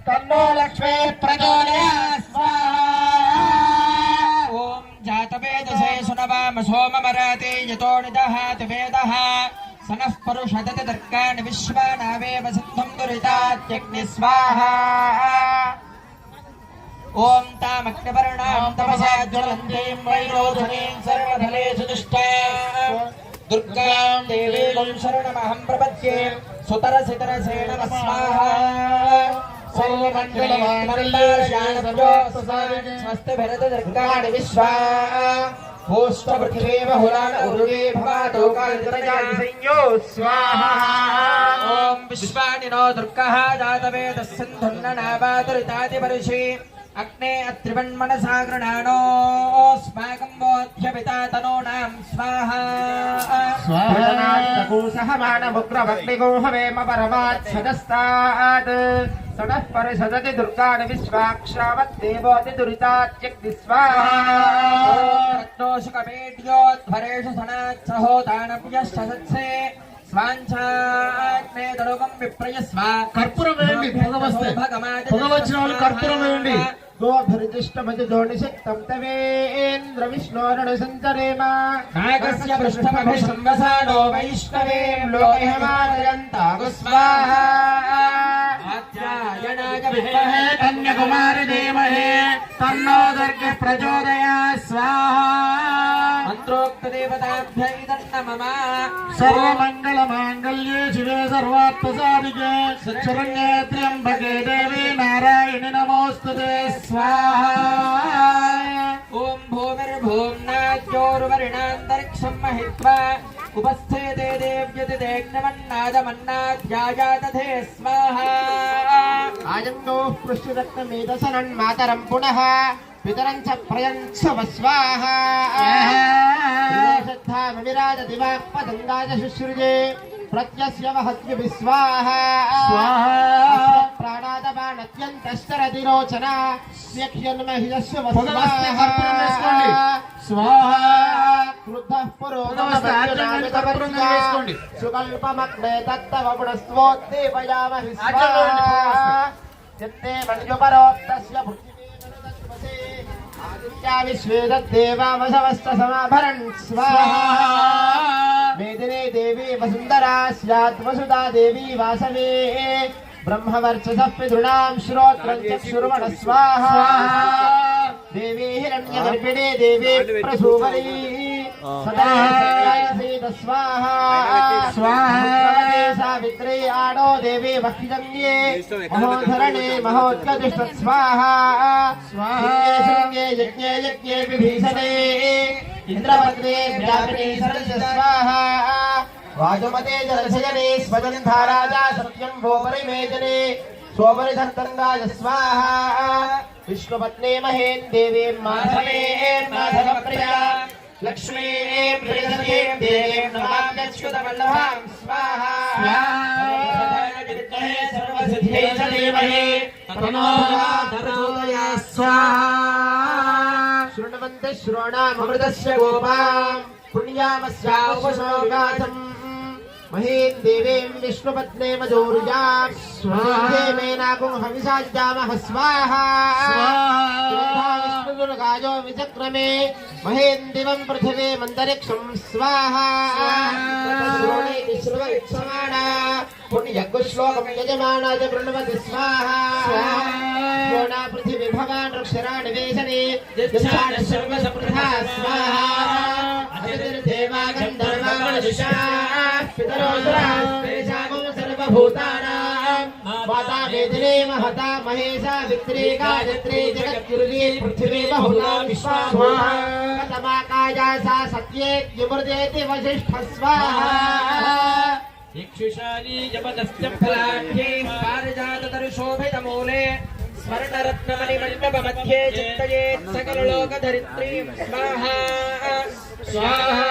तन्नो लक्ष्मी प्रचोदयात् स्वाहा ॐ जातवेदसे सुनवाम सोममराते यतो निदहात वेदः सनः परुषदत तर्कान् विश्वानावेव सिद्धं दुरितात्यग्नि स्वाहा ॐ तामग्निवर्णां तपसा ज्वलन्तीं वैरोधनीं सर्वधलेषु दुष्टां दुर्गां देवीं शरणमहं प्रपद्ये सुतरसितरसे नमः स्वाहा स्वस्ति भरत दुर्गाणि विश्वा भूष्टपृथिवी बहुरान उर्वे भवातो कालितरजानिसंयो स्वाहा ॐ विश्वानि नो दुर्गः जातवेदः सिन्धुन्ननावातुरितादिपरिषि अग्ने अत्रिवन्मनसा गृणानोऽस्माकं बोध्यपिता तनूनां स्वाहा स्वाहा मानमुग्रभग्निगोहवेम परमाच्छदस्तात् सडः परिषदति दुर्गाणि विश्वाक्षावद्देवोति दुरितात्यग्नि स्वाहा रत्नोषुकमेड्योध्वरेषु सनात्सहोदानव्यश्च सत्से स्वाञ्छाग्ने तडुकं विप्रयस्व कर्पूరం వేయండి పొగవచ్చిన వాళ్ళు కర్పూరం వేయండి गोभिर्दिष्टमतिदोनिषक्तं तवेन्द्र विष्णोरण सञ्चरेम नागस्य पृष्ठमभिसंवसानो वैष्णवें लोकहिमादयन्तागु स्वाहा आध्यायनाय विद्महे कन्याकुमारी धीमहि तन्नो दुर्गे प्रचोदयात् स्वाहा मन्त्रोक्तदेवताभ्य इदन्नमम सर्वमङ्गलमाङ्गल्ये शिवे सर्वार्थसाधिके शरण्ये त्र्यम्बके देवी नारायणि नमोऽस्तुते स्वाहा ॐ भूमिर्भूम्नाद्योर्वरिणान्तरिक्षं महित्वा उपस्थेते देव्यति देग्नमन्नादमन्नाध्यायादधे स्वाहा आजन्योः पृष्ठरत्नमेधसनन्मातरं पुनः पितरं च प्रयञ्च स्वाहा श्रद्धामविराजति वाक्पदङ्गाय शुश्रुजे प्रत्यस्य वहत्युभिः स्वाहा प्राणादपानत्यन्तश्चरतिरोचना स्यख्यन्महिषस्य स्वाहा क्रुद्धः पुरोगमस्तु सुकल्पमग्ने तत्तव पुनस्त्वोद्दीपयामहि स्वाहा यत्ते मन्युपरोक्तस्य आदित्या विश्वेदद्देवावसवश्च समाभरन् स्वाहा मेदिनी देवी वसुन्धरा स्यात् वसुधा देवी वासवे ब्रह्मवर्चसः पितॄणां श्रोत्रं चक्षुर्मण स्वाहा देवी हिरण्यगर्भिणी देवी प्रसूवरी सदा सत्यायसीत स्वाहा सावित्री आडो देवी वह्निजन्ये महोधरणे महोद्गतिष्ठत् स्वाहा शृङ्गे यज्ञे यज्ञे विभीषणे इंद्रपत्रे व्यापिने सरस्य स्वाहा वाजुमते जलशयने स्वजन्धाराजा सत्यं वो परिमेजने स्वपरिधर्तङ्गाय स्वाहा विष्णुपत्ने महेन् देवीं माधवे माधवप्रिया लक्ष्मी प्रियसते देवीं नमाम्यच्युतवल्लभां स्वाहा सर्वसिद्धे च देमहे तन्नो प्रचोदयात् स्वाहा शृण्वन्ते श्रोणामृतस्य गोपां पुण्यामस्यावशोगातम् महेन् देवीं विष्णुपत्ने मजोरुजां स्वाहेमेनाकुं हविषाज्यामः स्वाहा विष्णुदुर्गायो विचक्रमे महेन् दिवं पृथिवी मन्तरिक्षं स्वाहा श्रोणीतिश्रुवक्षमाणा पुण्यकुश्लोकं यजमाना च प्रणवति स्वाहा श्रोणा पृथिवी भवान् रक्षराणि वेशने यच्छाण सर्वसप्रथा स्वाहा देवा गन्धर्वा मनुष्या सर्वभूतानां माता वेदिनी महता महेशा वित्री गायत्री जगद्गुरुजी पृथ्वी बहुला विश्वाहा कतमाकाया सा सत्येत्युमृतेति वसिष्ठ स्वाहा इक्षुशाली यमदस्य फलाढ्ये पारिजाततरुशोभितमूले स्वर्णरत्नमणिमण्डपमध्ये चिन्तयेत् सकललोकधरित्रीं स्वाहा स्वाहा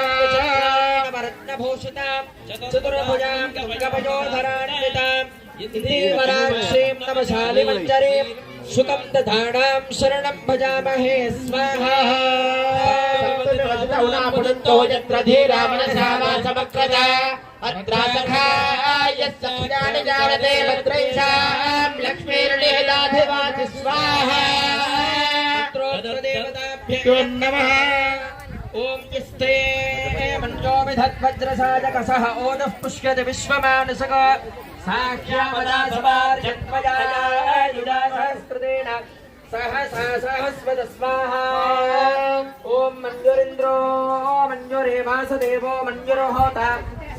रत्नभूषितां चतुर्भुजां गजपयोधरान्वितां इन्दीवराक्षीं नवशालिमञ्जरीं सुखं दधानां शरणं भजामहे स्वाहा पुनन्तो यत्र धीरा मनसा वाचमक्रता अत्रा सखा यस्सख्यानि जानते भद्रैषां लक्ष्मीर्निहिताधिवाति स्वाहा देवताभ्यो नमः ओम किस्ते मंजो विधद्वज्रसाजकसः ओदः पुष्यति विश्वमानसक साख्यामदा समार्जन्मजायुजा सहस्कृतेन सहसा सहस्वत स्वाहा ओम मंजुरिन्द्रो मंजुरे वासुदेवो मंजुरो होता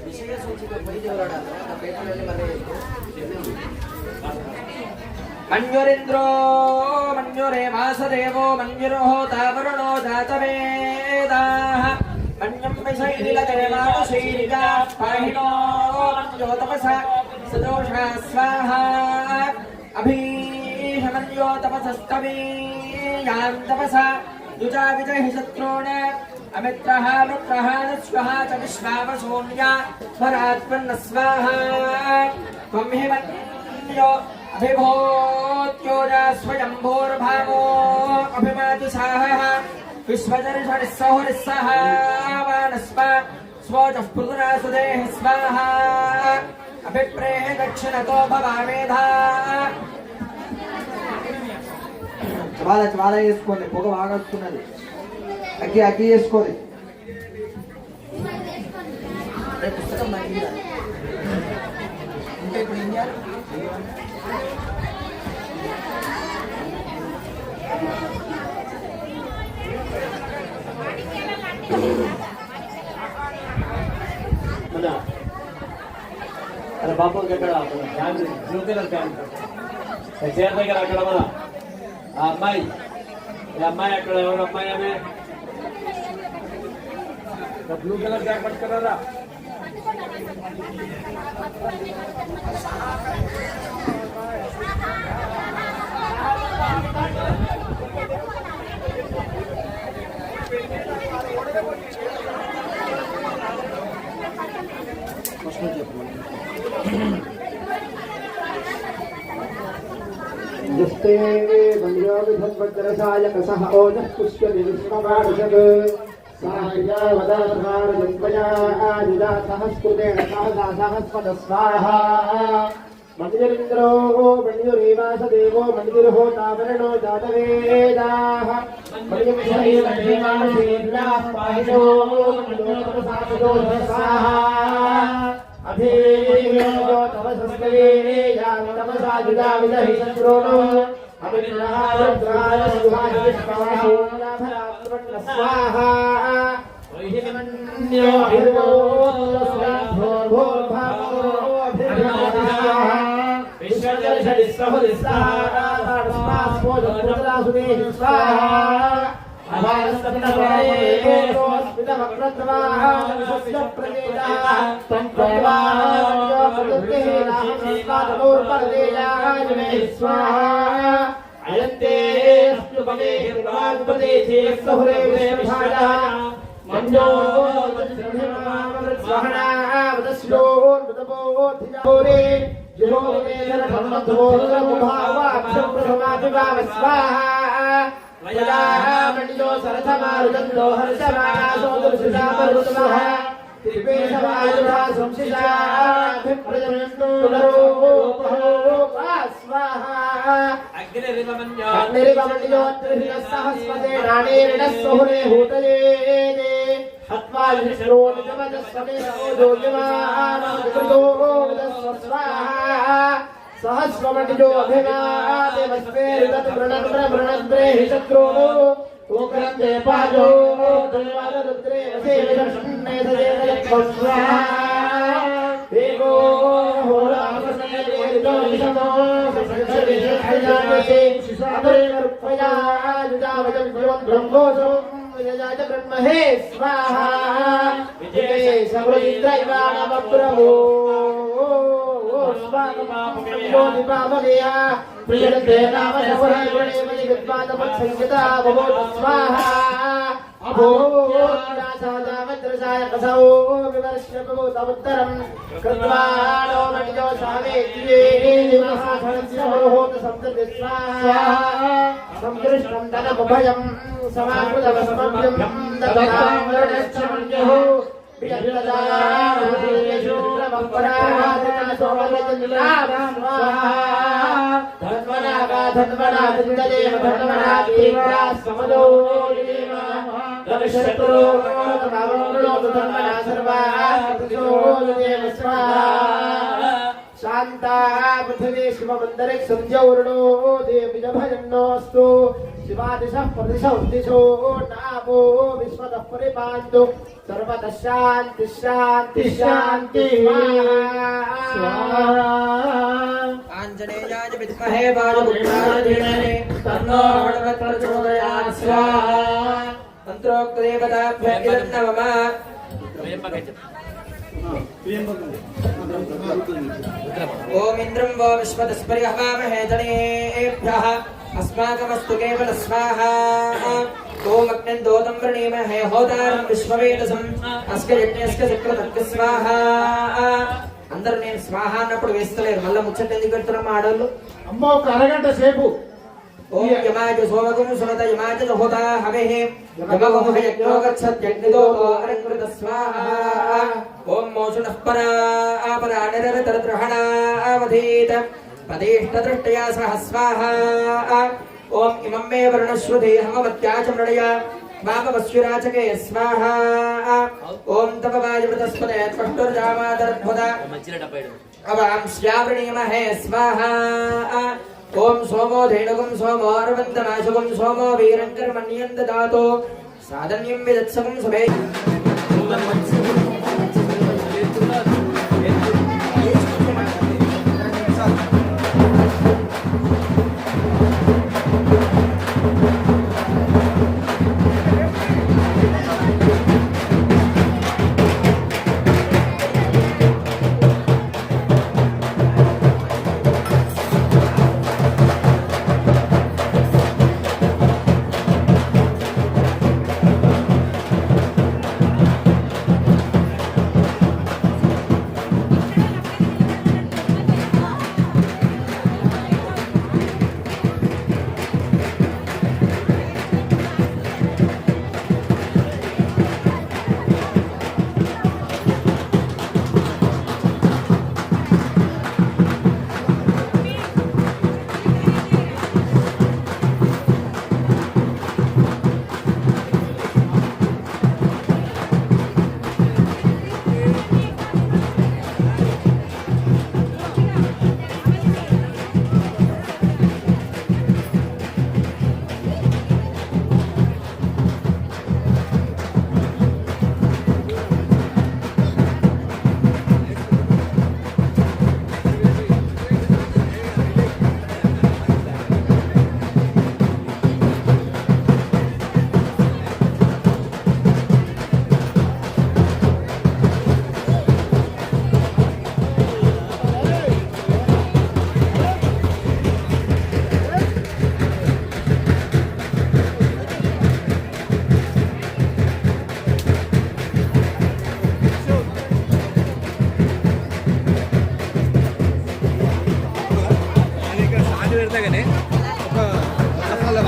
विषय सूची को पढ़ी जोड़ा ना पेटले मरे मंजुरिन्द्रो मंजुरे वासुदेवो मंजुरो होता वरुणो जातवेदाः मन्यं विषैलिलदेवानुशीलिका पाहिनो मन्यो तपसा सदोषा स्वाहा अभीषमन्यो तपसस्तवीयां तपसा दुजा विजहि शत्रून् अमित्रः मित्रः नश्वः च विश्वावशून्या स्वरात्मन्न स्वाहा त्वं हि मन्यो अभिभूत्योजा स्वयंभूर्भावो अभिमातिसाहः विश्वदर्शनिस्सहुरिस्सः वानस्वा स्वोजः पुरुरासुदेः स्वाहा अभिप्रेः दक्षिणतो भवामेधा చాలా వేసుకోండి పొగ బాగా వస్తున్నది అగ్గి వేసుకోండి పుస్తకం నాకు ఇంకా ఇప్పుడు ఏం చేయాలి అరే బాబు ఇక్కడ బ్లూ కలర్ ప్యాంట్ చైర్ దగ్గర అక్కడ మన ఆ అమ్మాయి అక్కడ ఎవరు అమ్మాయి ఆమె బ్లూ కలర్ బ్యాగ్ పట్టుకున్నారా जस्ते मंजो विधद्वज्रसायकसः ओजः पुष्यति विश्वमानसक साह्या वदाधार जन्मया आदिदा सहस्कृतेन सहसा सहस्वत स्वाहा मंजुरिन्द्रो मंजुरेवासदेवो मंजुर्होतावरणो जातवेदाः मंजुर्षैर्देवाशीर्याः पाहिनो मंजुरतपसासुदो स्वाहा अभीयो तव संस्करे यां तपसा जुदा विदहि शत्रुनो अभिनहारुद्राय सुहाय विश्वासोनाभरात्मन्न स्वाहा वैहिमन्यो हिरो भोर्भावो अभिनहाः विश्वदर्शनिस्सहुरिस्साः स्वास्मोदपुत्रासुदेः स्वाहा అయంతే అస్యుపదే హిర్వాగ్పదేశే సహురే విషాదా మంజో స్వహనా వదస్లో వదబోధిజోరే జిలోమే స్వాహా మంజో సరథమారుదందో హర్షమాసో దుర్షిషామరుద్మః త్రివేషవాయుధా సంశిషాభిప్రజనంతో స్వాహా అగ్నిరివమన్యోత్రిహిరసహస్వతే రాణేరిణస్వహురే హూతయే హత్వా విష్ణో నిజమజస్వమే స్వాహా సహస్రమణిజో అభిమాదేవస్వేరిదత్ వృణద్రే శత్రును ఓకరంతే పాజో దుర్వాదరుద్రే వసేవిదర్శన్నే సజేతయత్వ స్వాహా దేవో హోరామసనేరిదో విషమో ససంసరిషయాయతే శిశాదరేర్పయా యుజావజం జీవం బ్రహ్మోజో యజాజ బ్రహ్మహే స్వాహా విజయే సవృంద్రైవాణమప్రభో ప్రియతే నామ శవరే విద్వాదమత్సంగతా భవో స్వాహా అభోదాసాదామద్రసాయ కసౌ వివర్ష్యభో తముత్తరం కృత్వాణో మణిజో సావేత్యే దివసాధనస్య హోత సప్తతి స్వాహా సందృష్టం తనముభయం సమాకృతవస్మభ్యం దదామరణశ్చ మణ్యో శాంతా పృథివీ శివమందరే సూర్యౌర్ణో దేవిజభజన్నోస్తు శివాదిశ ప్రదిశ ఉద్దిశో నామో విశ్వతః పరిపాంతు సర్వతః శాంతి శాంతి శాంతి ఆంజనేయాయ విద్మహే వాయుపుత్రాయ ధీమహి తన్నో హనుమత్ ప్రచోదయాత్ స్వాహా మంత్రోక్త దేవతాభ్యః ఇదం నమః ఓం ఇంద్రం వో విశ్వతస్పరి హవామహే జనేభ్యః अस्माकमस्तु केवल स्वाहा ओम अग्निन्दोतं वृणीमहे होतारं विश्ववेदसं अस्य यज्ञस्य चक्रतक्क स्वाहा అందరూ నేను స్వాహ అన్నప్పుడు వేస్తలేరు మళ్ళీ ముచ్చట ఎందుకు పెడుతున్నాం ఆడోళ్ళు అమ్మ ఒక అరగంట సేపు ఓం యమాజ సోమగం సునత యమాజ హోతా హవేహే యమగం యజ్ఞో గచ్చత్ యజ్ఞదో అరంకృత స్వాహ ఓం మోషణః పరా ఆపరా నిరతరద్రహణ అవధీత పదేష్టదృష్టయా సహ స్వాహా ఓం ఇమం మే వర్ణశ్రుతే హమవత్యాచ మృడయ వామవస్యురాచకే స్వాహా ఓం తపవాయువృతస్పదే త్వష్టుర్జామాదరద్భుత అవాం శ్యావృణీమహే స్వాహా ఓం సోమో ధేనుగం సోమో అరవందమాశుగం సోమో వీరం కర్మణ్యం దదాతు సాధన్యం విదత్సవం సభే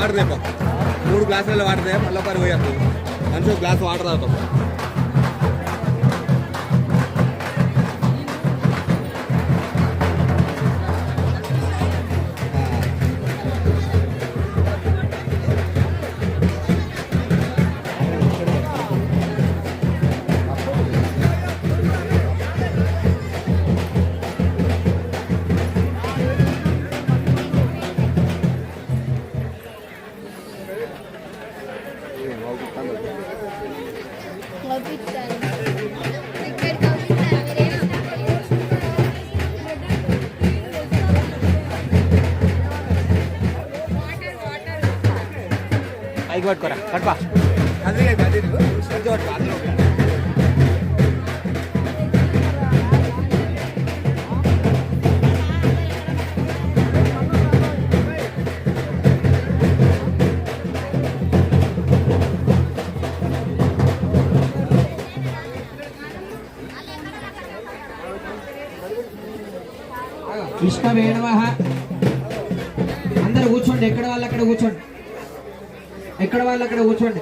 వాటర్ రేపు 3 గ్లాసులలో వాటర్ రేపు మళ్ళీ ఒకరి పోయారు మనిషి ఒక గ్లాస్ వాటర్ తాగుతాం. పైకి పట్టుకోరా కట్పా అది పట్టుకో అందులో విష్ణవే నమః. అందరూ కూర్చోండి, ఎక్కడ వాళ్ళు అక్కడ కూర్చోండి, ఎక్కడ వాళ్ళు అక్కడ కూర్చోండి.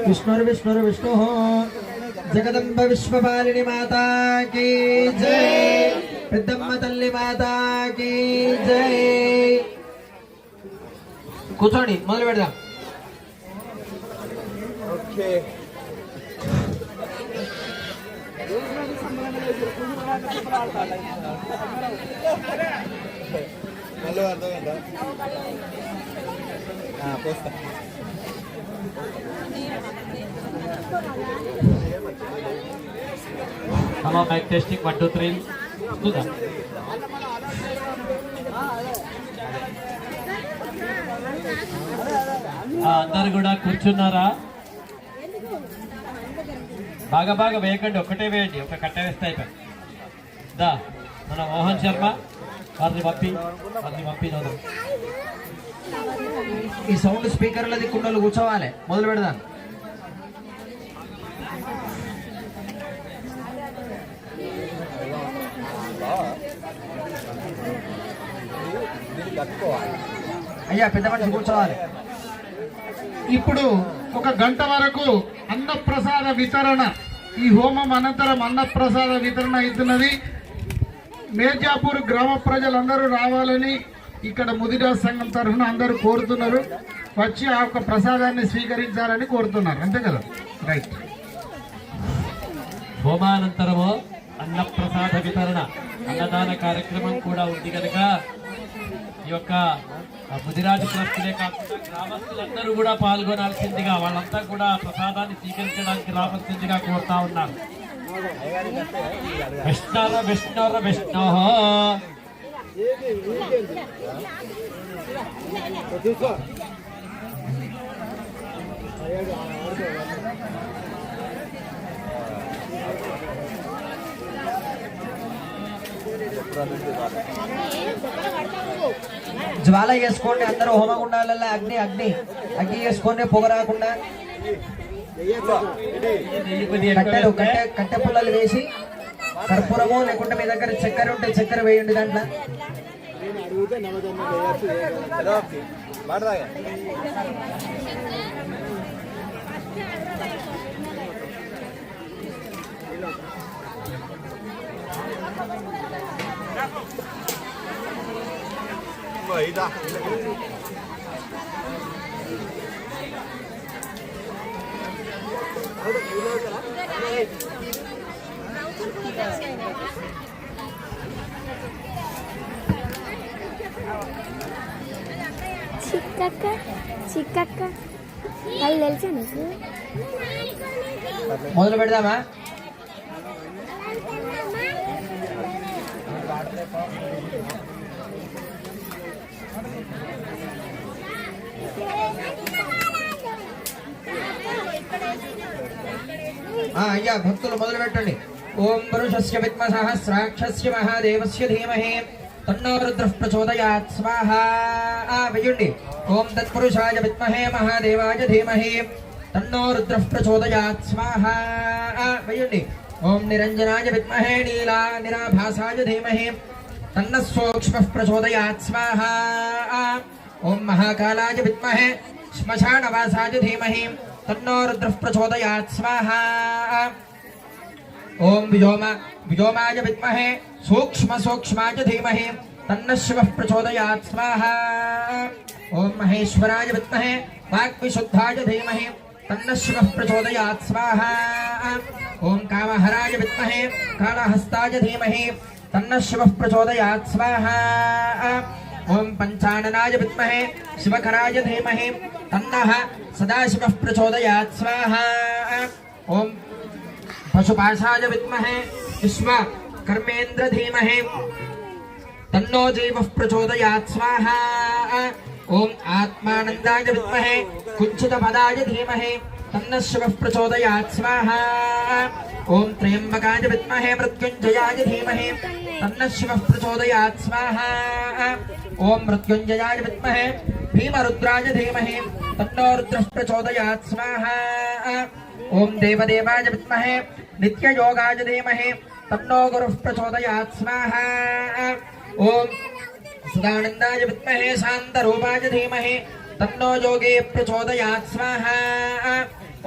విష్ణుర్ విష్ణుర్ విష్ణు జగదంబ విశ్వపాలిని మాతాకి జై, పెద్దమ్మ తల్లి మాతాకి జై. కూర్చోండి, మొదలు పెడదాం. హలో మైక్ టెస్టింగ్ 1 2 3 చూద్దాం. అందరు కూడా కూర్చున్నారా? బాగా బాగా వేయకండి, ఒకటే వేయండి, ఒక కట్ట వేస్తే అయిపోయింది. దా మన మోహన్ శర్మ వారిని పంపి చూద్దాం. ఈ సౌండ్ స్పీకర్ల దిక్కుండలు కూర్చోవాలి. మొదలు పెడదాం. అయ్యా పెద్ద మనిషి కూర్చోవాలి. ఇప్పుడు 1 గంట వరకు అన్నప్రసాద వితరణ, ఈ హోమం అనంతరం అన్నప్రసాద వితరణ అవుతున్నది. మేర్జాపూర్ గ్రామ ప్రజలందరూ రావాలని ఇక్కడ ముదిరాజ్ సంఘం తరఫున అందరూ కోరుతున్నారు. వచ్చి ఆ యొక్క ప్రసాదాన్ని స్వీకరించాలని కోరుతున్నారు. అంతే కదా? రైట్. హోమానంతరము అన్నప్రసాద వితరణ, అన్నదాన కార్యక్రమం కూడా ఉంది కనుక ఈ యొక్క ముదిరాజు ట్రస్టులే కాకుండా గ్రామస్తులందరూ కూడా పాల్గొనాల్సిందిగా, వాళ్ళంతా కూడా ప్రసాదాన్ని స్వీకరించడానికి రావాల్సిందిగా కోరుతా ఉన్నారు. విష్ణుర విష్ణుర విష్ణు జ్వాల చేసుకోండి అందరూ. హోమగుండాలలో అగ్ని అగ్ని అగ్ని చేసుకోండి, పొగ రాకుండా. కట్టెలు కట్టె పుల్లలు వేసి కర్పూరము, లేకుంటే మీ దగ్గర చక్కెర ఉంటే చక్కెర వేయండి దాంట్లో. చిక్కక్క చిక్కక్క వాళ్ళు తెలుసా నీకు? మొదలు పెడదామా? అయ్యా భక్తులు మొదలు పెట్టండి. ఓం పురుషస్య విద్మహ సహస్రాక్షస్య మహాదేవస్య ధీమహి తన్నో రుద్రః ప్రచోదయాత్ స్వాహా. వేయండి. ఓం తత్పురుషాయ విద్మహే మహాదేవాయ ధీమహి తన్నో రుద్రః ప్రచోదయాత్ స్వాహా. వేయండి. ఓం నిరంజనాయ విద్మహే నీలా నిరాభాసాయ ధీమహి तन्नः सूक्ष्मः प्रचोदयात् स्वाहा ॐ महाकालाय विद्महे श्मशानवासाय धीमहि तन्नो रुद्रः प्रचोदयात् स्वाहा ॐ विजोमाय विद्महे सूक्ष्माय धीमहि तन्नः शिवः प्रचोदयात् स्वाहा ॐ महेश्वराय विद्महे वाक्विशुद्धाय धीमहि तन्नः शिवः प्रचोदयात् स्वाहा ॐ कामहराय विद्महे कालहस्ताय धीमहि तन्नः शिवः प्रचोदयात् स्वाहा ॐ पंचाननाय विद्महे शिवकराय धीमहि तन्नः सदाशिवः प्रचोदयात् स्वाहा ॐ पशुपाशाय विद्महे विश्वकर्मेन्द्र धीमहि तन्नो जीवः प्रचोदयात् स्वाहा ॐ आत्मानन्दाय विद्महे कुञ्चितपदाय धीमहि तन्नः शिवः प्रचोदयात् स्वाहा ॐ त्र्यम्बकाय विद्महे मृत्युञ्जयाय धीमहि तन्नः शिवः प्रचोदयात् स्वाहा ॐ मृत्युञ्जयाय विद्महे भीमरुद्राय धीमहि तन्नो रुद्रः प्रचोदयात् स्वाहा ॐ देवदेवाय विद्महे नित्ययोगाय धीमहि तन्नो गुरुः प्रचोदयात् स्वाहा ॐ सदानन्दाय विद्महे शान्तरूपाय धीमहि तन्नो योगे प्रचोदयात् स्वाहा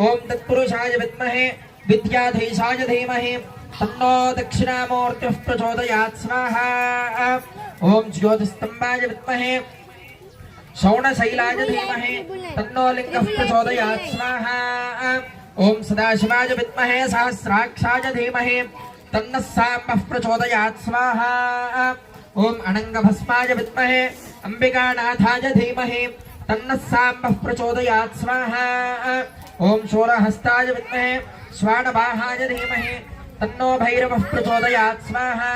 ॐ तत्पुरुषाय विद्महे विद्याधीशाय धीमहि तन्नो दक्षिणामूर्तिः प्रचोदयात् स्वाहा ॐ ज्योतिस्तम्भाय विद्महे शौणशैलाय धीमहि तन्नो लिङ्गः प्रचोदयात् स्वाहा ॐ सदाशिवाय विद्महे सहस्राक्षाय धीमहि तन्नः साम्बः प्रचोदयात् स्वाहा ॐ अनङ्गभस्माय विद्महे अम्बिकानाथाय धीमहि तन्नः साम्बः प्रचोदयात् स्वाहा ॐ शूरहस्ताय विद्महे श्वानवाहाय धीमहि तन्नो भैरवः प्रचोदयात् स्वाहा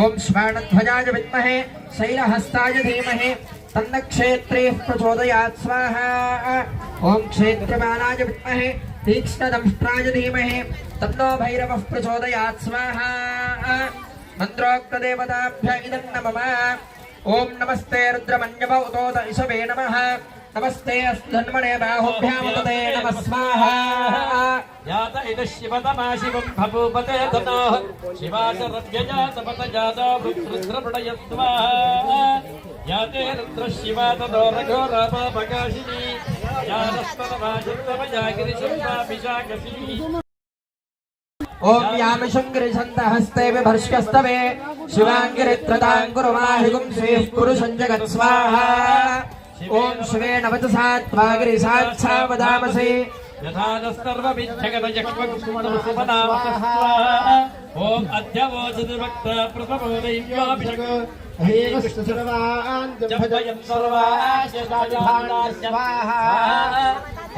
ॐ श्वानध्वजाय विद्महे शैलहस्ताय धीमहि तन्न क्षेत्रेः प्रचोदयात् स्वाहा ॐ क्षेत्रपालाय विद्महे तीक्ष्णदंष्ट्राय धीमहि तन्नो भैरवः प्रचोदयात् स्वाहा मन्त्रोक्तदेवताभ्य इदं नमः ॐ नमस्ते रुद्रमन्यव उतोत इषवे नमः नमस्ते अस्धन्मणे बाहुभ्यामुदते नमः स्वाहा यात इदः शिवतमा शिवं भूपते तनोः शिवाचरव्यजातपत जातो रुद्रप्रणय स्वाहा याते रुद्रः शिवा ततो रघो रामापकाशिनी यातस्ततमाचित्तमजागिरिशम्भाभिषाकसी ॐ यामिशङ्गिरिशन्तहस्ते विभर्ष्यस्तवे शिवाङ्गिरित्रताङ्कुरुमाहिगुं श्रीः पुरुषं जगत् स्वाहा ॐ शिवेन वचसा त्वागिरिसाक्षा वदामसि ॐ अद्यवोचतिभक्त प्रथमो दैव्याभिषक्तो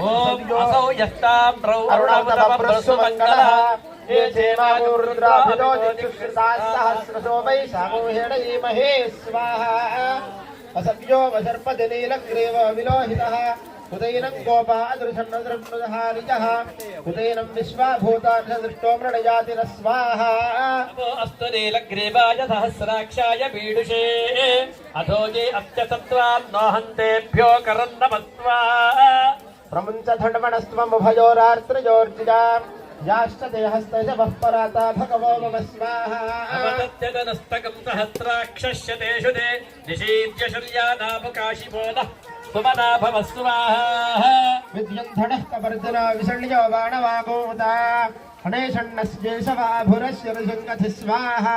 ॐ असौ यस्ताम्रौ अरुणवतमप्रसुमङ्गलः ये चेमागुरुद्राभितो चक्षुषास्सहस्रशो वै सामूहेणीमहे स्वाहा असभ्यो वसर्पजनीलग्रीव विलोहितः उदयनं गोपादृशन्नदृहारिजः उदयनं विश्वाभूतादृष्टो मृणयाति न स्वाहा अस्तु नीलग्रीवाय सहस्राक्षाय पीडुषे अथो ये अत्यसत्त्वान्नोहन्तेभ्यो करन्नमस्त्वा प्रमुञ्च धण्वणस्त्वमुभयोरार्त्रयोर्जिजा याश्च देहस्तैष वःपराता भगवो मम स्वाहा अपतत्यदनस्तकं सहस्राक्षस्य तेषु ते निशीद्य शर्यानामुकाशिपो नः सुमना भव स्वाहा विद्यन्धणः कपर्दिना विसर्ण्यो बाणवाभूता हणेषण्णस्येषवाभुरस्य ऋषङ्गति स्वाहा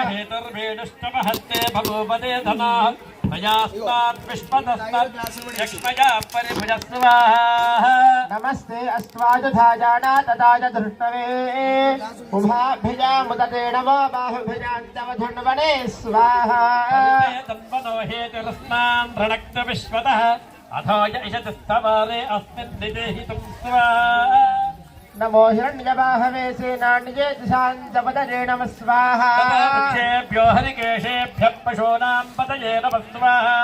हेतर्वेणुष्टमहस्ते भगवते धनाः तयास्ताद्विष्पदस्तद्यक्ष्मया परिभुज स्वाहा नमस्ते अस्त्वाजधा जाना तदाज धृष्टवे उभाभिजामुदते नमो बाहुभिजान्तवधुन्वने स्वाहा तन्वनो हेतरस्नान् रणक्तविश्वतः अथो य इषतस्तवारे अस्मिन् निदेहितुं स्वाहा नमो हिरण्यबाहवे सेनान्ये शान्तपदये नमः स्वाहा वृक्षेभ्यो हरिकेशेभ्यः पशूनां पतये नमः स्वाहा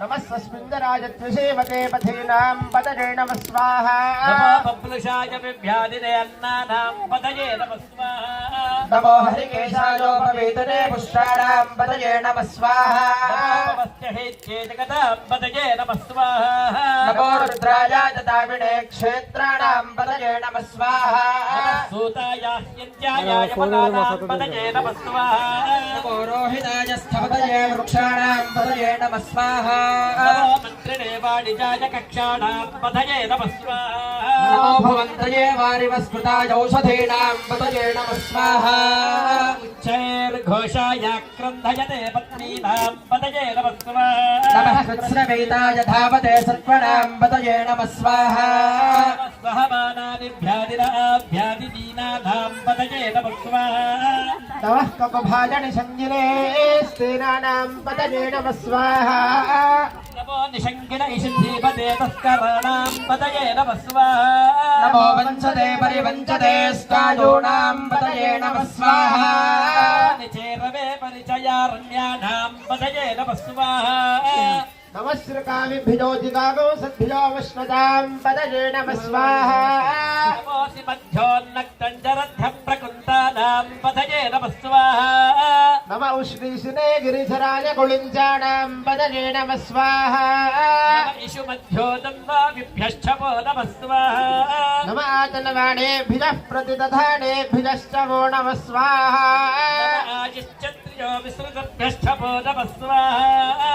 नमः स्वस्मिन्दराजत्वसेवके पथीनां पदये नमः स्वाहा नमो बब्लुषाय विभ्यादिने अन्नानां पतये नमः स्वाहा नमो हरिकेशायोपवेदने पुष्टाणां पदये नमः स्वाहा नमस्ते चैत्ये जगदाम्बतये नमः स्वाहा नमो रुद्राय ददाविणे क्षेत्राणां पतये नमः स्वाहा सूताय यज्ञाय यमकानाम्बतये नमः स्वाहा नमो रोहिताय स्थपतये वृक्षाणां पतये नमः स्वाहा नमो मन्त्रिणे वाणिजाय कक्षाणाम्बतये नमः स्वाहा नमो भवन्तये वारिवस्कृताय औषधीनां पतये नमः स्वाहा उच्चैर्घोषाय क्रन्धयते पत्नीनां पतये नमः स्वाहा नमः कृत्स्नवेदाय धावते सत्त्वनां पतये नमः स्वाहा स्वहमानादिभ्यादिनाभ्यादिदीनानां पतये नमः स्वाहा नमः ककुभाजनि सञ्जिले स्तेनानां पतये नमः स्वाहा नमो निशङ्किन इषिद्धीपते तस्कराणां पतये नमः स्वाहा नमो वञ्चते परिवञ्चते स्कायोनां पतये नमः स्वाहा निचेरवे परिचयारण्यानां पतये नमः स्वाहा नमः श्रीकामिभ्यो जिगागो सद्भ्यो वष्णदां पतये नमः स्वाहा नमोऽसि मध्योन्नक्तञ्जरध्यं प्रकुन्तानां पतये नमः स्वाहा नम उष्णीशिने गिरिधराय कुलिञ्चाणां पतये नमः स्वाहा नम इषु मध्योदन्वाभिभ्यश्च वो नमः स्वाहा नम आतनवाणेभ्यः प्रतिदधानेभ्यश्च वो नमः स्वाहा नम आजिश्चत्र्यो विसृतभ्यश्च वो नमः स्वाहा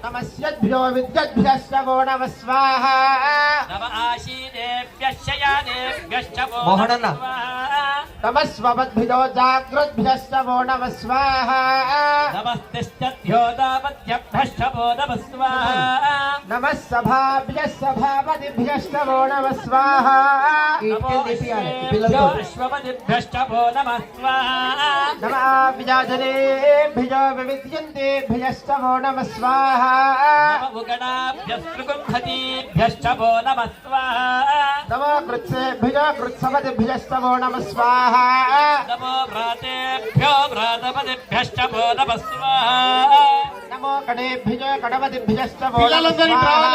नमस्यद्भ्यो विद्यद्भ्यश्च वो नमः स्वाहा नम आशीनेभ्यः शयानेभ्यश्च वो मोहनन्न। नमः स्वाहा नमस्वद्भ्यो जाग्रद्भ्यश्च वो नमः स्वाहा नमस्तिश्चद्भ्यो दावद्भ्यश्च वो नमः स्वाहा नमः सभाभ्यः सभापतिभ्यश्च वो नमः स्वाहा नमो अश्वपतिभ्यश्च वो नमः स्वाहा नमः विजाजनेभ्यो विविद्यन्तेभ्यश्च वो नमः स्वाहा नम उगणाभ्यस्त्रिगुंहतीभ्यश्च वो नमः स्वाहा नमो कृत्सेभ्यो कृत्सपतिभ्यश्च वो नमः स्वाहा नमो भ्रातेभ्यो भ्रातपतिभ्यश्च वो नमः स्वाहा नमो कडेभ्यो कड़पतिभ्यश्च वो नमः स्वाहा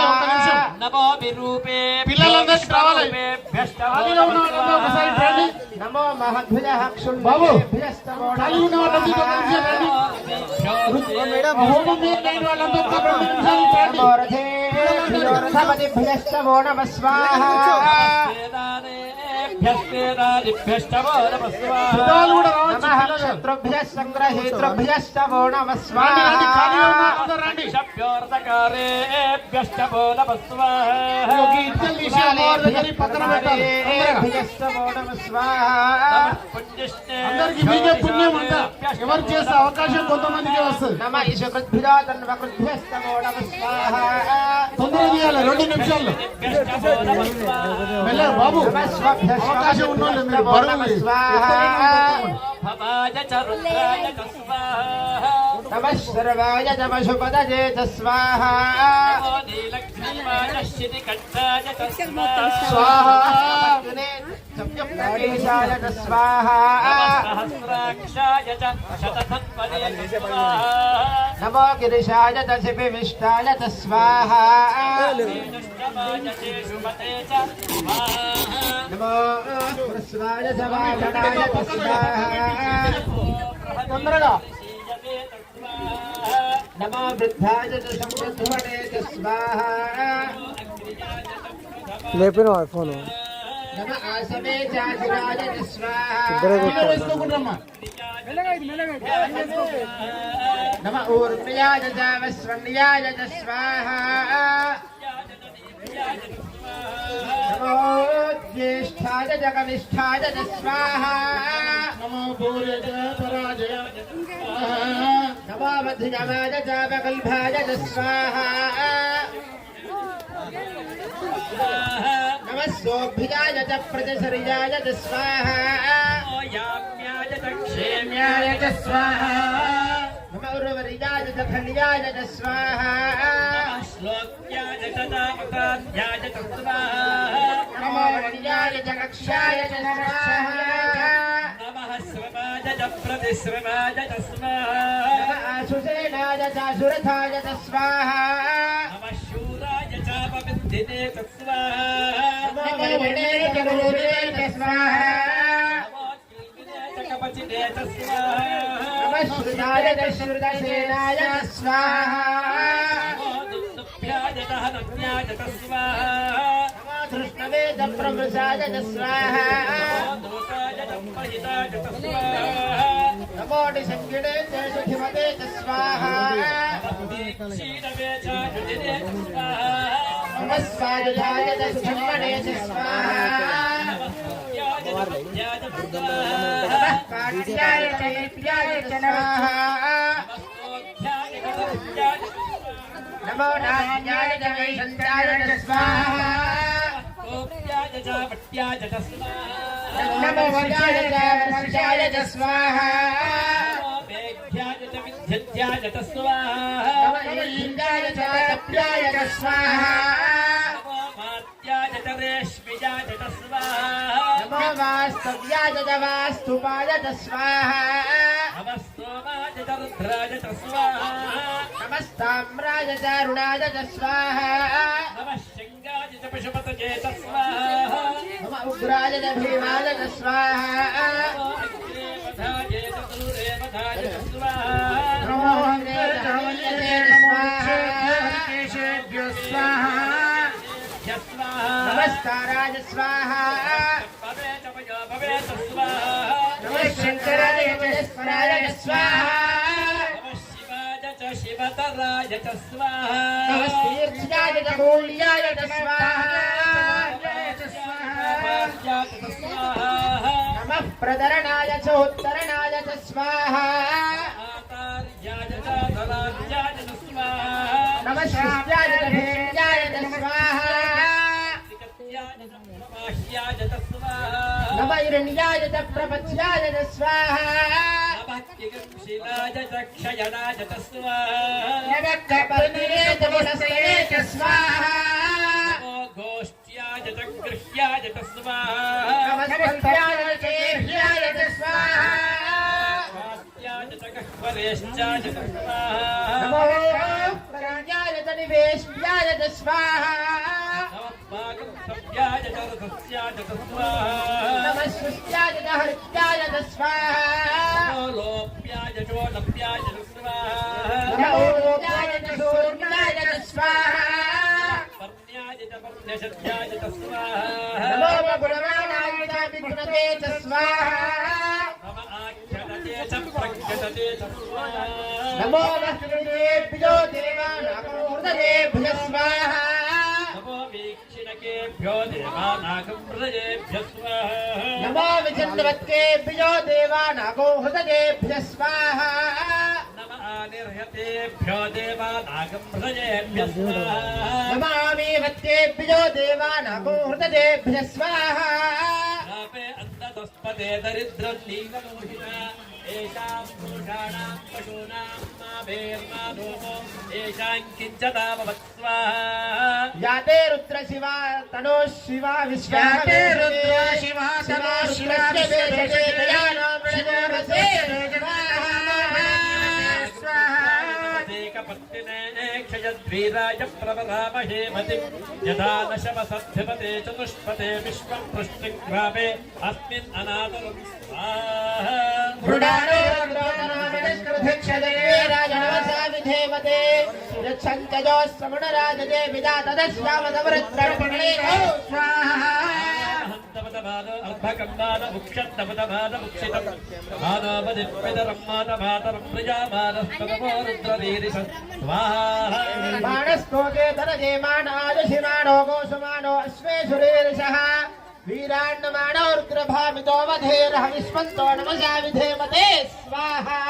नमो विरूपेभ्यो పిల్లలందరికీ రావాలి. विष्णुरूपेभ्यश्च वो ఖాళీగా ఉన్న नमः వాళ్ళందరూ ఒకసారి स्वाहा రండి. నమో మహద్భుజః క్షుండేభ్యశ్చ वो ఖాళీ ఉన్న नमः వాళ్ళందరూ ఒక నిమిషం రండి. హోమం మీద లేని వాళ్ళందరూ ఒక 2 నిమిషాలు ఇటు రండి. नमो रथेभ्यो रथपतिभ्यश्च वो नमः स्वाहा वेदानेभ्यश्च वो नमः स्वाहा పిల్లలు కూడా రావచ్చు. नमः పిల్లలు. शत्रुभ्यः सङ्ग्रहेतृभ्यश्च वो नमः రండి, स्वाहा రండి, ఖాళీగా ఉన్న అందరూ రండి. शभ्योर्दकारेभ्यश्च वो नमः स्वाहा ఒక ఇటుకలు తీసి అమ్మవారి దగ్గర ఈ పక్కన పెట్టాలి. తొందరగా. भ्यश्च वो नमः स्वाहा అందరికి మీకే పుణ్యం అంట. ఎవరు చేసే అవకాశం కొంతమందికి వస్తుంది. नमः ईशकृद्भ्यो तन्वकृद्भ्यश्च वो नमः स्वाहा తొందరగా తీయాలి 2 నిమిషాల్లో. మెల్లగా బాబు नमः स्वभ्यश्च అవకాశం ఉన్న వాళ్ళు మీరు वो బరువు नमः स्वाहा भवाय च रुद्राय च स्वाहा नमः सर्वाय नमशुपदये च स्वाहा नमो नीलग्रीवाय शितिकण्ठाय च स्वाहा स्वाहा सप्तप्राणेशाय च स्वाहा सहस्राक्षाय च शतधन्वने च स्वाहा नमो गिरिशाय च शिपिविष्टाय च स्वाहा चेष्टमाय चेषुमते च स्वाहा नमो कृष्णाय च वामनाय च स्वाहा తొందరగా नमो वृद्धाय च समृद्धवने च स्वाहा नमः आसवे चाजिराय च स्वाहा వేసుకోకుండా नमः ऊर्मियाय च वस्वन्याय च स्वाहा नमो ज्येष्ठाय च कनिष्ठाय च स्वाहा నమో పూర్య పరాజయ नमो मध्यमाय च वकल्भाय च स्वाहा नमः सोऽभ्याय च प्रजशर्याय च स्वाहा याम्याय च क्षेम्याय च स्वाहा नमः उर्वरियाय च खल्याय च स्वाहा श्लोक्याय च दामकाध्याय च स्वाहा नमो वण्याय च कक्ष्याय च स्वाहा नमः श्रमाय च प्रतिश्रमाय च स्वाहा नमः आशुसेनाय च सुरथाय च स्वाहा नमः शूराय च पविद्धिने च स्वाहा नमो वणे च गुरुवे च स्वाहा नमो कीर्तिने च कवचिने च स्वाहा नमः श्रुताय च श्रुतसेनाय च स्वाहा नमो दहनन्याय स्वाहा नमो धृष्णवे प्रवृषाय स्वाहा दोषाय परिहिताय स्वाहा नमो निसंगिणे सुधिमते स्वाहा क्षीणवे च युजिने स्वाहा नमः स्वाहाय सुधर्मणे स्वाहा याय नमः काट्याय चैत्याय स्वाहा नमो नाट्याय वैशन्त्याय स्वाहा नमो वज्राय वर्षाय स्वाहा नमो इंद्राय तप्याय स्वाहा नमो वास्तव्याय वास्तुपाय स्वाहा नमस्ताम्राय रुणाय स्वाहा नम उग्राय भीमाय स्वाहा नमो स्वाहा नमस्काराय स्वाहा नमः शंकराय महेश्वराय स्वाहा शिवतराय च स्वाहा नमः तीर्थाय मूल्याय स्वाहा नमः प्रदरणाय च उत्तरणाय च स्वाहा नमः शिष्याय च भेद्याय च स्वाहा नमः हिरण्याय च प्रपच्याय च स्वाहा क्षयनाय च स्वाहा नमः कपर्णये च वनस्पतये च स्वाहा गोष्ठ्याय च गृह्याय च स्वाहा नमः स्पन्द्याय च हेह्याय च स्वाहा वरेश्चाय च स्वाहा नमो प्राण्याय च निवेश्याय च स्वाहा नमस्याय च रथस्याय च स्वाहा नमः सृष्ट्याय च हर्त्याय च स्वाहा लोप्याय चोलप्याय च स्वाहा नमो लोकाय च शून्याय च स्वाहा पर्ण्याय च पर्यशद्याय च स्वाहा नमो गुणवाणाय च विघ्नते च स्वाहा नम आख्यनते च प्रख्यते च स्वाहा नमो वस्तुतेभ्यो देवानामूर्ततेभ्यः स्वाहा नमो वीक्षिणकेभ्यो देवानागमृजेभ्यः स्वाहा नमो विचिन्नवत्केभ्यो देवानागोहृततेभ्यः स्वाहा नम आनिर्हतेभ्यो देवानागमृजेभ्यः स्वाहा नमामि वत्केभ्यो देवानागोहृततेभ्यः स्वाहा शापे अन्नतस्पते दरिद्रं नीललोहिता येषां पुरुषाणां पशूनां माभेर्माधूमो येषां किञ्चतामवत् स्वाहा याते रुद्र शिवा तनो शिवा विश्वाते रुद्र शिवा तनो शिवा क्षयद्वीराय प्रवरामहे मतिं यथा न शवसद्धिपते चतुष्पते विश्वं पृष्टिग्रामे अस्मिन् अनादरं स्वाहा मृडानो रुद्रोदनामनस्कृधिक्षदे राजनवसा विधेमते यच्छन्तजोस्समुणराजते विदातदश्यामदवृत्रर्पणे स्वाहा अर्धकम्बाद उक्षन्तपदमाद उक्षितं मानवदिप्पितरं मातमातरं प्रजामानस्तमो रुद्रदीरिष स्वाहा बाणस्तोके धनजेमानाजुषिमाणो गोसुमानो अश्वेषुरेरिषः वीराण्यमाणो रुद्रभामितो वधेरः विश्वन्तो नमसा विधेमते स्वाहा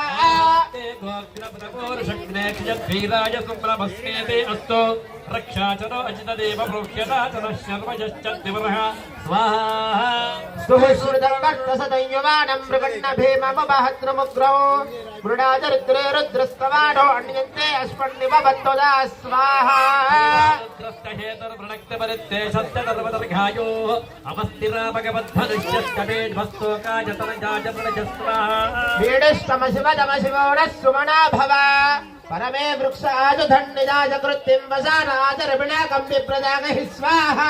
वीराय सुब्रह्मण्यते अस्तु रक्षाचरो अजितदेव प्रोक्ष्यता च नः शर्वजश्च दिवरः स्वाहा सुहृदं भक्तसदयमानं मृगण्णभीममहत्रमुग्रौ मृडाचरित्रे रुद्रस्तवानो अन्यन्ते अस्मन्निवत्तदा स्वाहा रुद्रस्तहेतर्वृणक्तपरित्ते सत्यधर्मदर्घायो अमस्तिरा भगवद्भनुष्यस्तमेध्वस्तोकाजतरजाजतरज स्वाहा वीडस्तमशिवदमशिवोणः सुमना भव परमे वृक्ष आजुधन्निदाज कृत्तिं वसानादर्भिणा कम्बिप्रदागहि स्वाहा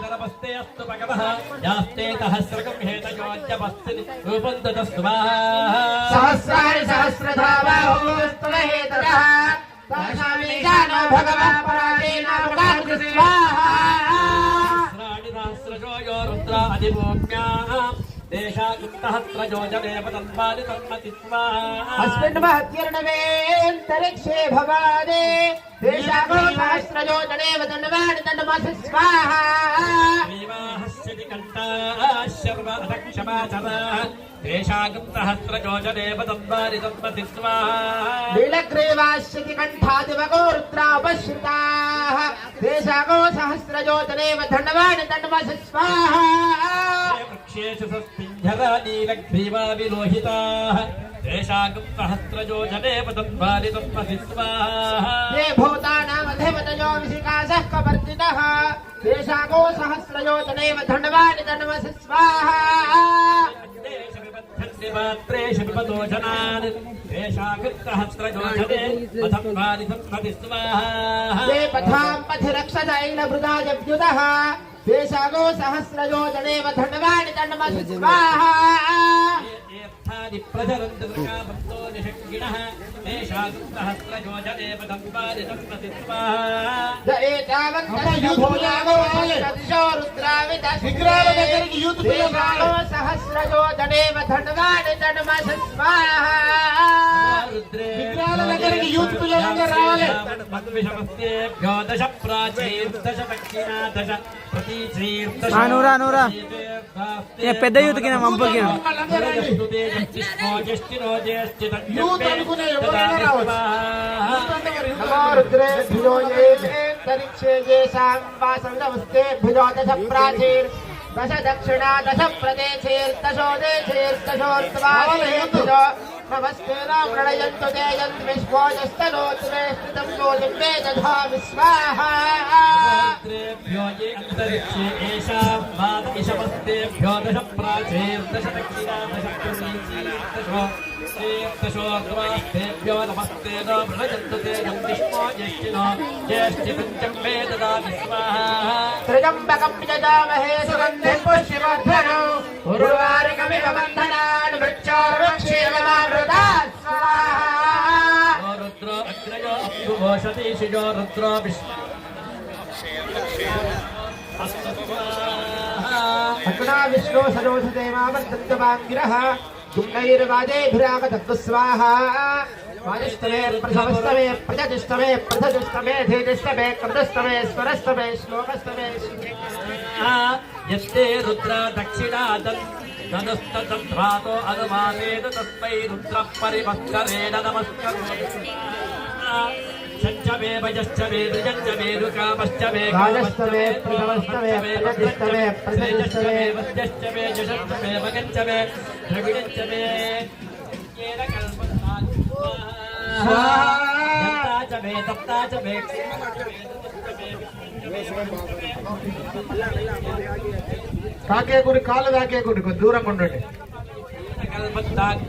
नमस्ते अस्तु भगवः यास्ते सहस्रकं हेतयोज्यपस्ति रूपं दद स्वाहा सहस्राणि सहस्रधा बाहुस्तव हेतरः तासामीशानो भगवान् पराजेनावकाकृ स्वाहा सहस्रजो रुद्रा अधिभूम्याः देशागुप्तहस्रजो जनेव तन्वादि तन्मति स्वाहा अस्मिन् महत्यर्णवेऽन्तरिक्षे भवाने देशागो सहस्रजो जनेव तन्वादि तन्मति स्वाहा श्रीवाहस्यति कण्ठाः शर्वदक्षमाचरः देशागुप्तहस्रजो जनेव तन्वादि तन्मति स्वाहा नीलग्रीवास्यति कण्ठादिवगो रुद्रापश्रिताः देशागो सहस्रजो जनेव तन्वादि तन्मति स्वाहा वृक्षेषु सस्मिञ्झरा नीलग्रीवा विलोहिताः देशागुप्तहस्रजो जनेव तन्वादि तन्मति स्वाहा ये भूतानामधिपतयो विशिकासः कवर्तितः देशागो सहस्रयो तनेव धन्वानि तन्मसि स्वाहा मात्रेषु विपदो जनान् देशागुप्तहस्रजो जनेव तन्वादि तन्मति स्वाहा ये पथां पथि रक्षदैलभृदा जव्युतः देशागो सहस्रयो तनेव धन्वानि तन्मसि स्वाहा प्रचरन्तर्गाभक्तो निषङ्गिणः देशागुप्तहस्रजो जनेव तन्वादि तन्मति स्वाहा ज एतावन्तस्य भूयागो सदृशो रुद्राविदः देशागो सहस्रयो तनेव धन्वानि तन्मसि स्वाहा विग्रहालनगरకి యూత్ పిల్లలందరూ రావాలి మద్విషమస్తేభ్యో దశ ప్రాచీర్దశ దక్షిణా దశ ప్రతీచీర్దశ నూరా పెద్ద యూత్ కింద పంపకి యూత్ అనుకునే ఎవరైనా రావచ్చు నమో రుద్రేభ్యో ఏతరిక్షే येषां वासवदवस्तेभ्यो दश प्राचीर दश दक्षिणा दश प्रदेशेर्दशो देशेर्दशोत्तराभ्यो नमस्ते प्रणयन्तु ते यन्विश्वोजस्तनोत्मे स्थितं योजं मे दधामि स्वाहा ृभ्यो ये अन्तरिक्षे येषां वादविषमस्तेभ्यो दश प्राचीर्दश दक्षिणा दश प्रतीचीर्दशोर्दशोर्ध्वास्तेभ्यो नमस्ते न प्रणयन्तु ते यन्विश्वो ज्येष्ठिनो ज्येष्ठिपञ्चं मे ददामि स्वाहा त्र्यम्बकं यजामहे सुगन्धिं पुष्टिवर्धनौ उर्वारुकमिव बन्धनान् वृक्षोर्वृक्षेणमावृता स्वाहा रुद्रो अग्रयो अप्सुघोषति शिजो रुद्रो विष्णु अग्ना विष्णो सरोषदेवावर्तन्तवाङ्गिरः गुण्डैर्वादेभिरागतत्व स्वाहा वाजिष्ठमे प्रथमस्तमे प्रजतिष्ठमे प्रथतिष्ठमे धीतिष्ठमे कृतस्तमे स्वरस्तमे श्लोकस्तमे यस्ते रुद्र दक्षिणा धनुस्तद्ध्वातो अनुमानेन तस्मै रुद्र परिवत्करेण नमस्करोमि शञ्चमे भजश्चमे दृजञ्चमे रुकामश्चमे राजस्तमे प्रथमस्तमे प्रजतिष्ठमे प्रथतिष्ठमे वद्यश्चमे जषश्चमे भगञ्चमे द्रविडञ्चमे येन कल्पन्तान् दत्ताचमे दत्ताचमे కాకేకుడి కాళ్ళు తాకేకుడి దూరంగా ఉండండి कल्पन्तान्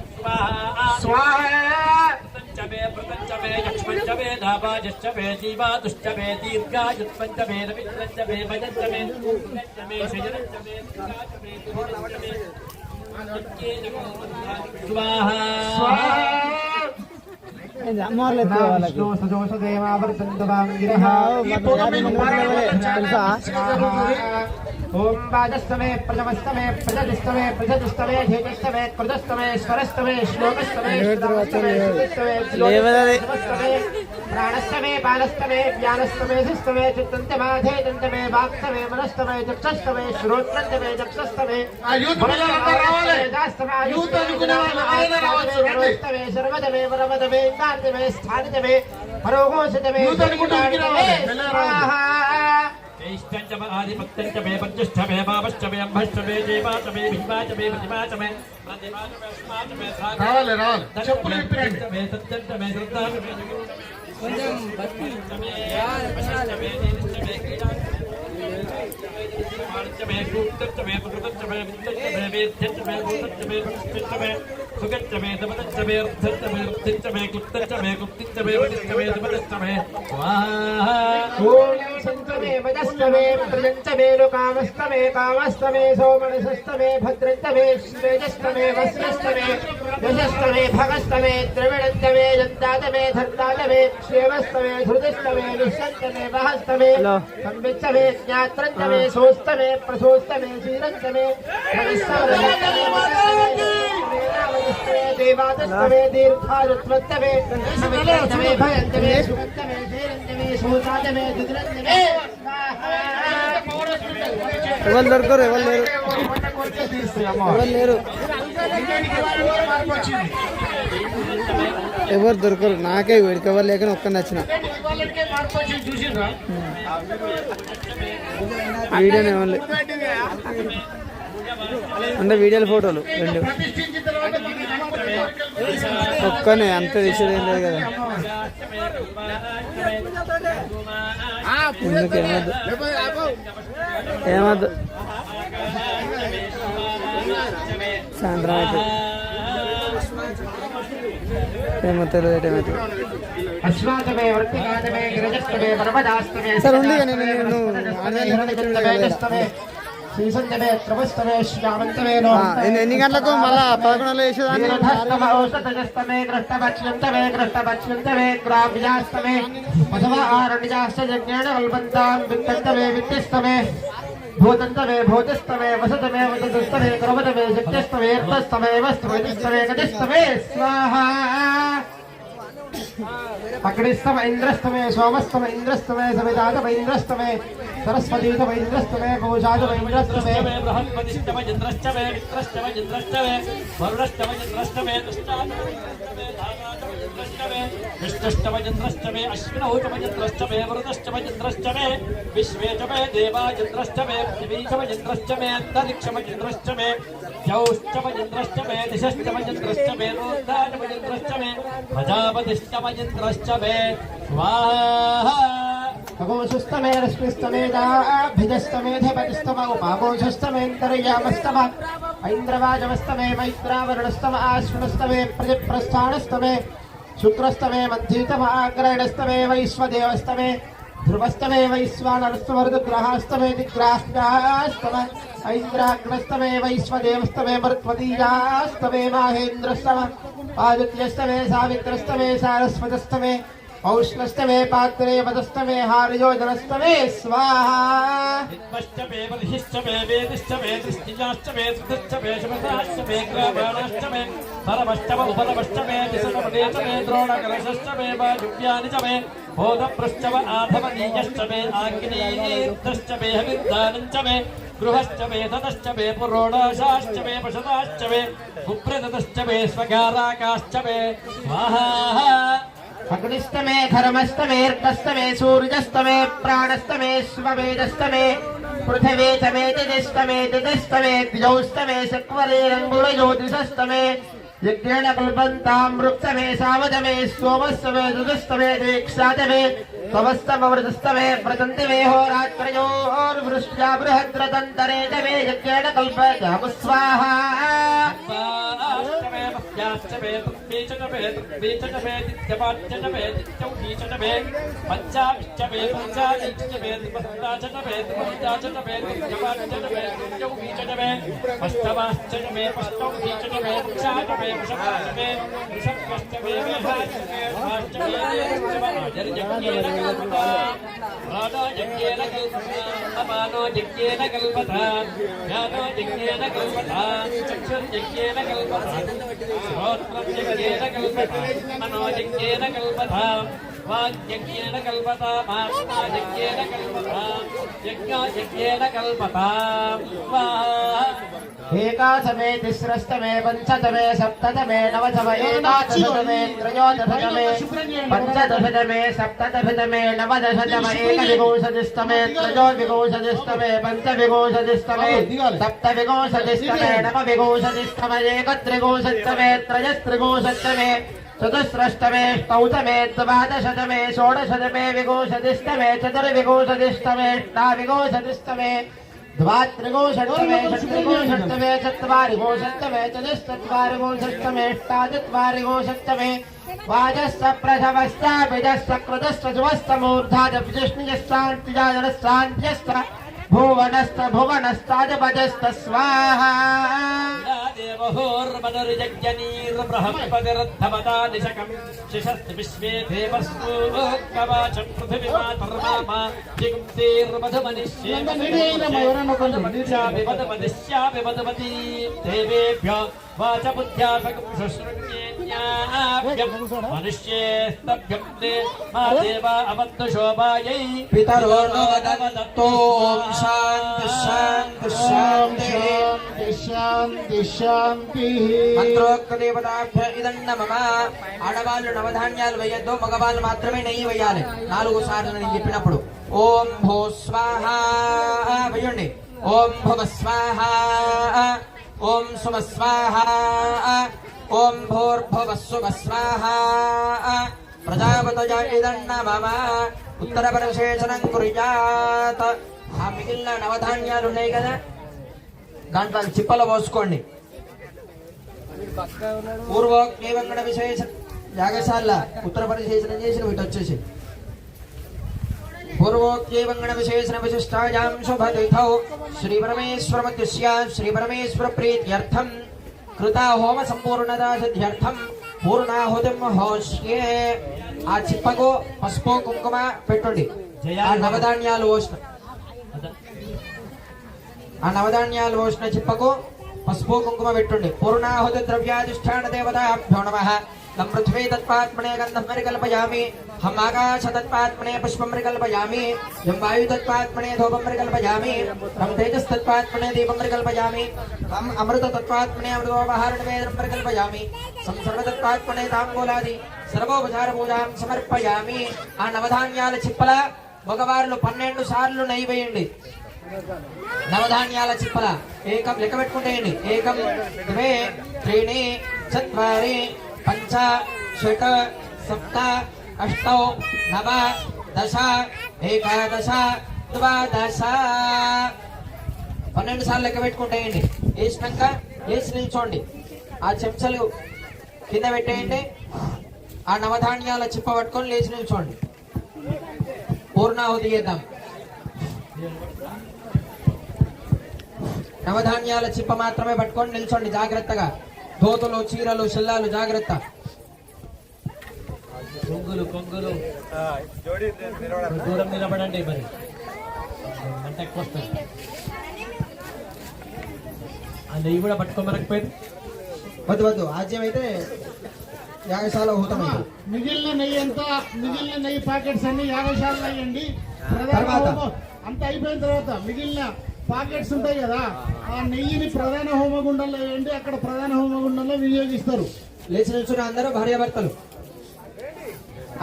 స్వాహ पंचमे प्रपंचमे लक्ष्मणचमे धाबाजश्चमे दीवादुश्चमे दीर्घायुत्पंचमे रविन्द्रंचमे भजंचमे पंचमे शजनंचमे दुर्गाचमे दुर्गंचमे स्वाहा ओम वाजस्तमे प्रथमस्तमे प्रजतिस्तमे प्रजतिस्तमे धेजस्तमे कृतस्तमे स्वरस्तमे श्लोकस्तमे प्राणस्तमे बालस्तमे ज्ञानस्तमे शिस्तमे चित्तन्तमे दन्तमे वाक्तमे मनस्तमे चक्षस्तमे श्रोत्रन्तमे चक्षस्तमे दास्तमे सर्वदमे वरवदमे इंदार्दमे स्थानदमे परोघोषदमे ज्येष्ठञ्चमे आदिपत्यञ्चमे पञ्चष्ठमे भावश्चमे अम्भश्चमे देवाचमे भीमाचमे प्रतिमाचमे प्रतिमाचमे రావాలి రావాలి చెప్పులు విప్పిరండి सत्यञ्चमे श्रद्धाचमे पंचमे सूक्तमे पुरुषमे विद्यमे वेद्यमे भूतमे भक्तिमे सुगतमे दमनमे अर्थमे रुद्धिमे गुप्तमे गुप्तिमे वदिष्ठमे दमनमे स्वाहा ओम संत षष्टमे मजस्तमे प्रजन्तमे लोकामस्तमे कामस्तमे सोमनसस्तमे भद्रन्तमे श्वेजस्तमे वस्त्रस्तमे यशस्तमे भगस्तमे द्रविडन्तमे यन्तातमे धर्तातमे क्षेमस्तमे धृतस्तमे निःशन्तमे वहस्तमे संवित्तमे ज्ञात्रन्तमे सोस्तमे प्रसोस्तमे शीलन्तमे देवादस्तमे दीर्घारुत्वत्तमे समितमे भयन्तमे सुगन्तमे धीरन्तमे सूतातमे दुद्रन्तमे ఎవరు దొరకరు ఎవరు దొరకరు నాకే వీడికి ఎవరు లేక ఒక్క నచ్చిన వీడియోనే ఓన్లీ అంటే వీడియోల ఫోటోలు రెండు ఒక్కనే అంత తీసేది ఏం లేదు కదా ఎందుకు ఏమద్దు సాయంత్రం అయితే ఏమో తెలియదు ఏమైతే సార్ ఉంది కానీ నేను ఎన్ని గంటలకు మళ్ళా 11 వేసేదాన్ని భూతంతమే భూతస్తమే వసతమే వసతస్తమే క్రమతమే శక్తిస్తమే అర్థస్తమే వస్త్రస్తమే గతిస్తమే స్వాహా అగ్నిస్తమ ఇంద్రస్తమే సోమస్తమ ఇంద్రస్తమే సమితాతమ ఇంద్రస్తమే सरस्वतीतम इंद्रस्तमे भूषातम इंद्रस्तमे बृहस्पतिस्तम इंद्रस्तमे मित्रस्तम इंद्रस्तमे वरुणस्तम इंद्रस्तमे विष्णुस्तम इंद्रस्तमे अश्विनोतम इंद्रस्तमे वरुणस्तम इंद्रस्तमे विश्वेतमे देवा इंद्रस्तमे पृथ्वीतम इंद्रस्तमे अंतरिक्षम इंद्रस्तमे जौस्तम इंद्रस्तमे दिशस्तम इंद्रस्तमे रोद्धातम इंद्रस्तमे प्रजापतिस्तम इंद्रस्तमे स्वाहा खगोशस्तमे रश्मिस्तमे दाभिजस्तमे धपतिस्तम उपागोशस्तमेन्तर्यामस्तम ऐन्द्रवाजमस्तमे मैत्रावरुणस्तम आश्विनस्तमे प्रतिप्रस्थानस्तमे शुक्रस्तमे मध्यतम आग्रहणस्तमे वैश्वदेवस्तमे ध्रुवस्तमे वैश्वानरस्तमरुद्रग्रहास्तमे दिग्राष्ट्रास्तम ऐन्द्राग्नस्तमे वैश्वदेवस्तमे मरुत्वतीयास्तमे माहेन्द्रस्तम आदित्यस्तमे सावित्रस्तमे सारस्वतस्तमे औष्णस्तमे पात्रे वदस्तमे हारयोजनस्तमे स्वाहा विद्मश्चमे बलिश्चमे वेदिश्चमे दृष्टिजाश्चमे त्रिदश्चमे शमसाश्चमे ग्रामाणाश्चमे परमश्चम उपरमश्चमे दिशनपदेशमे द्रोणकलशश्चमे वायुव्यानिचमे बोधपृश्चम आधमनीयश्चमे आग्नेयेन्द्रश्चमे हविर्दानञ्चमे गृहश्चमे ततश्चमे पुरोडाशाश्चमे पशदाश्चमे कुप्रदतश्चमे स्वगाराकाश्चमे स्वाहा अग्निस्तमे धर्मस्तमेऽर्कस्तमे सूर्यस्तमे प्राणस्तमे स्ववेदस्तमे पृथिवे तमे तेजस्तमे तेजस्तमे द्विजौस्तमे सक्वरेरङ्गुलज्योतिषस्तमे यज्ञेन कल्पन्तामृक्तमे सावधमे सोमस्तमे दुदस्तमे दीक्षातमे तमस्तमवृतस्तमे प्रतन्तिमे होरात्रयोर्वृष्ट्या बृहद्रतन्तरे तमे यज्ञेन कल्पयाम स्वाहा याश्चमे तृप्पीचमे तृप्पीचमे दित्यपाच्यमे दित्यौहीचमे पञ्चाविश्चमे पञ्चावीचमे त्रिपस्ताचमे त्रिपञ्चाचमे दित्यपाच्यमे दित्यौहीचमे पष्टवाश्चमे पष्टौहीचमे वृक्षाचमे वृषभाचमे वृषभ्यश्चमे मेहाचमे अपानो यज्ञेन कल्पता ज्ञानो यज्ञेन कल्पता चक्षुर्यज्ञेन कल्पता श्रोत्रं यज्ञेन कल्पता मनो यज्ञेन कल्पता वाग्यज्ञेन कल्पता मात्मा यज्ञेन कल्पता यज्ञो यज्ञेन कल्पता एकादशमे तिस्रस्तमे पञ्चदशमे सप्तदशमे नवदशमे एकादशमे त्रयोदशमे पञ्चदशमे सप्तदशमे नवदशमे एकविंशतिस्तमे त्रयोविंशतिस्तमे पञ्चविंशतिस्तमे सप्तविंशतिस्तमे नवविंशतिस्तमे एकत्रिंशत्तमे त्रयस्त्रिंशत्तमे चतुस्रष्टमे ष्टौतमे द्वादशतमे षोडशतमे विंशतिस्तमे चतुर्विंशतिस्तमे अष्टाविंशतिस्तमे द्वात्रिगो षट्तमे षट्त्रिगो षट्तमे चत्वारिगो षट्तमे चतुश्चत्वारिगो षट्तमेष्टाचत्वारिगो षट्तमे वाजस्य प्रथमश्च बीजश्च कृतश्च शुभश्च मूर्धाज विजिष्णुजश्चान्तिजाजनश्चान्त्यश्च भुवनश्च भुवनश्चाजपजश्च स्वाहा देवहोर्मदर्जनीर्बृहस्पतिरद्धमदानिशकं शिशस्ति विश्वे देवस्तूकवाचं पृथिवीमातर्मामा जिगुंसेर्मधुमनिष्येभ्यो देवेभ्यो वाचबुद्ध्यासकं शुश्रुण्येन्याभ्यं मनुष्येस्तभ्यं ते मा देवा अवन्तु शोभायै पितरो नो वदन्तु शान्ति शान्ति शान्ति शान्ति शान्ति మంత్రోక్త దేవతాభ్య ఇదన్న మమ ఆడవాళ్ళు నవధాన్యాలు వేయద్దు మగవాళ్ళు మాత్రమే నెయ్యి వేయాలి 4 సార్లు నేను చెప్పినప్పుడు ఓం భూ స్వాహ వేయండి ఓం భువ స్వాహ ఓం సుమ స్వాహ ఓం భూర్భువ సుమ స్వాహ ప్రజాపతయ ఇదన్న మమ ఉత్తర పరిశేషణం కుర్యాత్ ఆ మిగిలిన నవధాన్యాలు ఉన్నాయి కదా దాంట్లో చిప్పలో పోసుకోండి పూర్వోక్తి వెంకట విశేష యాగశాల ఉత్తర పరిశేషణం చేసిన వీటి వచ్చేసి పూర్వోక్తి వెంకట విశేషణ విశిష్టాయాం శుభతిథౌ శ్రీ పరమేశ్వరమత్యుస్య శ్రీ పరమేశ్వర ప్రీత్యర్థం కృతా హోమ సంపూర్ణతా సిద్ధ్యర్థం పూర్ణాహుతిం హోష్యే ఆ చిప్పకు పసుపు కుంకుమ పెట్టుండి ఆ నవధాన్యాలు పోసిన చిప్పకు పసుపు కుంకుమ పెట్టుండి పూర్ణాహుతి ద్రవ్యాధిష్టాన దేవతాభ్యో నమః తం పృథ్వీ తత్పాత్మనే గంధం పరికల్పయామి హం ఆకాశ తత్పాత్మనే పుష్పం పరికల్పయామి యం వాయు తత్పాత్మనే ధూపం పరికల్పయామి తం తేజస్ తత్పాత్మనే దీపం పరికల్పయామి తం అమృత తత్పాత్మనే అమృతోపహారణవేదం పరికల్పయామి సం సర్వ తత్పాత్మనే తాంబూలాది సర్వోపచార పూజాం సమర్పయామి ఆ నవధాన్యాల చిప్పల మగవారులు 12 సార్లు నెయ్యి వేయండి నవధాన్యాల చిప్పల ఏకం లెక్క పెట్టుకుంటేయండి ఏకం ద్వే త్రీణి చత్వారి పంచ షట్ సప్త అష్టౌ నవ దశ ఏకాదశ ద్వాదశ 12 సార్లు లెక్క పెట్టుకుంటేయండి వేసినాక వేసి నిల్చోండి ఆ చెంచలు కింద పెట్టేయండి ఆ నవధాన్యాల చిప్ప పట్టుకొని లేచి నిల్చోండి పూర్ణాహుతి చేద్దాం నవధాన్యాల చిప్ప మాత్రమే పట్టుకొని నిల్చోండి జాగ్రత్తగా దోతులు చీరలు షిల్లాలు జాగ్రత్త కొంగులు దూరం నిలబడండి మరి మంట ఎక్కువ వస్తుంది ఆ నెయ్యి కూడా పట్టుకోమనకపోయింది వద్దు ఆజ్యం అయితే యాగశాల హూతమైంది మిగిలిన నెయ్యి ప్యాకెట్స్ అన్ని యాగశాలలో వేయండి తర్వాత అంత అయిపోయిన తర్వాత మిగిలిన పాకెట్స్ ఉంటాయి కదా ఆ నెయ్యిని ప్రధాన హోమగుండంలో వేయండి అక్కడ ప్రధాన హోమగుండంలో వినియోగిస్తారు లేచి నిల్చున్న అందరూ భార్యాభర్తలు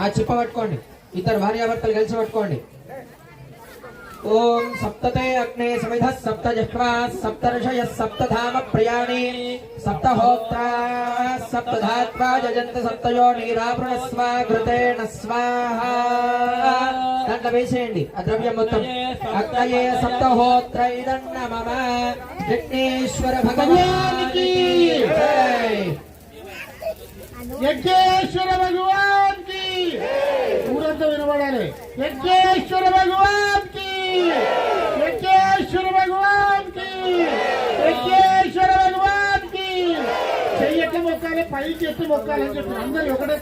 ఆ చిప్ప పట్టుకోండి ఇద్దరు భార్యాభర్తలు కలిసి పట్టుకోండి ఓం సప్తతే అగ్నే సమిధ సప్త జహ్వా సప్త ఋషయ సప్తధామ ప్రియాణి సప్తహోత్రా సప్తధాత్వా జజంత సప్తయో నీరావృణస్వ ఘృతేణ స్వాహ దాంట్లో వేసేయండి ఆ ద్రవ్యం మొత్తం అగ్నయే సప్తహోత్ర ఇదన్న మమ విఘ్నేశ్వర భగవానికి జై యజ్ఞేశ్వర భగవాన్ కి ఊరంతా వినబడాలి యజ్ఞేశ్వర భగవాన్ కి యజ్ఞేశ్వర భగవాన్ కి యజ్ఞేశ్వర భగవాన్ కి చెయ్యట్ల మొక్కాలి పైకి ఎత్తి మొక్కాలని చెప్పి అందరూ ఒకటే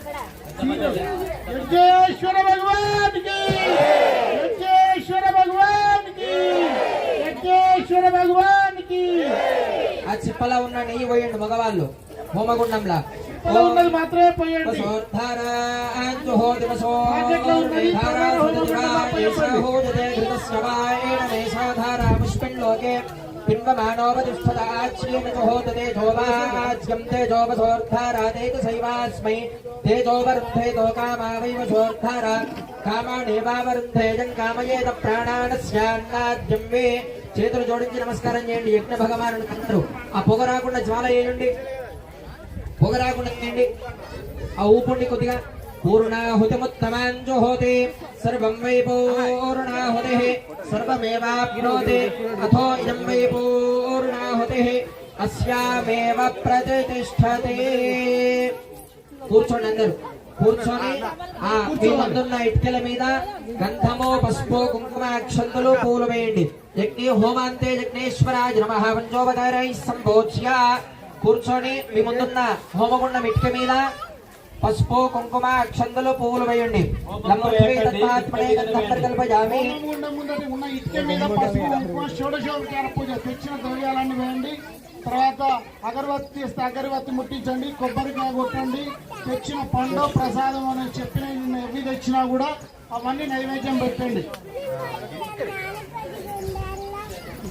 యజ్ఞేశ్వర భగవాన్ కి యజ్ఞేశ్వర భగవాన్ కి యజ్ఞేశ్వర భగవాన్ కి ఆ చిప్పలో ఉన్న నెయ్యి పోయండి మగవాళ్ళు హోమగుండంలా ఉన్నది మాత్రమే పోయండి పుష్పింలోకే పిన్వమానోపతిష్ఠదాచ్యేన జోవాజ్యం తేజోపసోర్ధారాదేక శైవాస్మై తేజోవరుద్ధేతో కామావైవ సోర్ధార కామానేవావరుద్ధేజం కామయేత ప్రాణానస్యాన్నాద్యం వే చేతులు జోడించి నమస్కారం చేయండి యజ్ఞ భగవానుడు అందరూ ఆ పొగ రాకుండా జ్వాల చేయండి పొగ రాకుండా చేయండి ఆ ఊపుండి కొద్దిగా పూర్ణాహుతిముత్తమాంజుహోతి సర్వం వై పూర్ణాహుతి सर्वमेवाप्नोति अथो इदं वै पूर्णाहुतिः अस्यामेव प्रतिष्ठते కూర్చోండి అందరూ కూర్చొని ఆ మీ ముందున్న ఇటుకల మీద గంధము పసుపు కుంకుమ అక్షంతలు పూలు వేయండి యజ్ఞ హోమాంతే యజ్ఞేశ్వరాయ నమః పంచోపచారై సంబోధ్య కూర్చొని మీ ముందున్న హోమగుండం ఇటుక మీద పసుపు కుంకుమ అక్షంతలు పూలు వేయండి హోమగుండం ముందటి ఉన్న ఇటుక మీద పసుపు కుంకుమ షోడశోపచార పూజ తెచ్చిన ద్రవ్యాలన్నీ వేయండి. తర్వాత అగరబత్తి ఇస్తే అగరబత్తి ముట్టించండి, కొబ్బరికాయ కొట్టండి, తెచ్చిన పండు ప్రసాదం అని చెప్పిన ఎవి తెచ్చినా కూడా అవన్నీ నైవేద్యం పెట్టండి.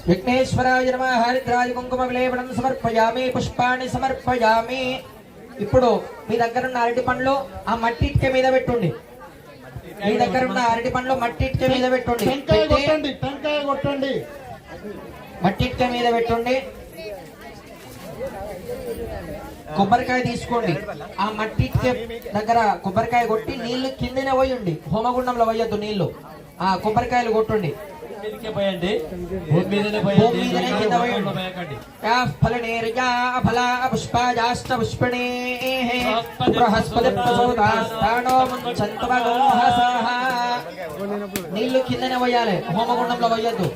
విఘ్నేశ్వరాయ నమః హరిద్రాయ కుంకుమ విలేపనం సమర్పయామి పుష్పాన్ని సమర్పయామి. ఇప్పుడు మీ దగ్గర ఉన్న అరటి పండ్లు ఆ మట్టి ఇటుక మీద పెట్టుండి. మీ దగ్గర ఉన్న అరటి పండ్లు మట్టి ఇటుక మీద పెట్టుండి. టెంకాయ కొట్టండి. మట్టి ఇటుక మీద పెట్టుండి. కొబ్బరికాయ తీసుకోండి. ఆ మట్టి ఇటుక దగ్గర కొబ్బరికాయ కొట్టి నీళ్లు కిందనే పోయండి, హోమగుండంలో పోయొద్దు నీళ్లు. ఆ కొబ్బరికాయలు కొట్టండి. నీళ్లు కిందనే పోయాలి, హోమగుండంలో పోయొద్దు.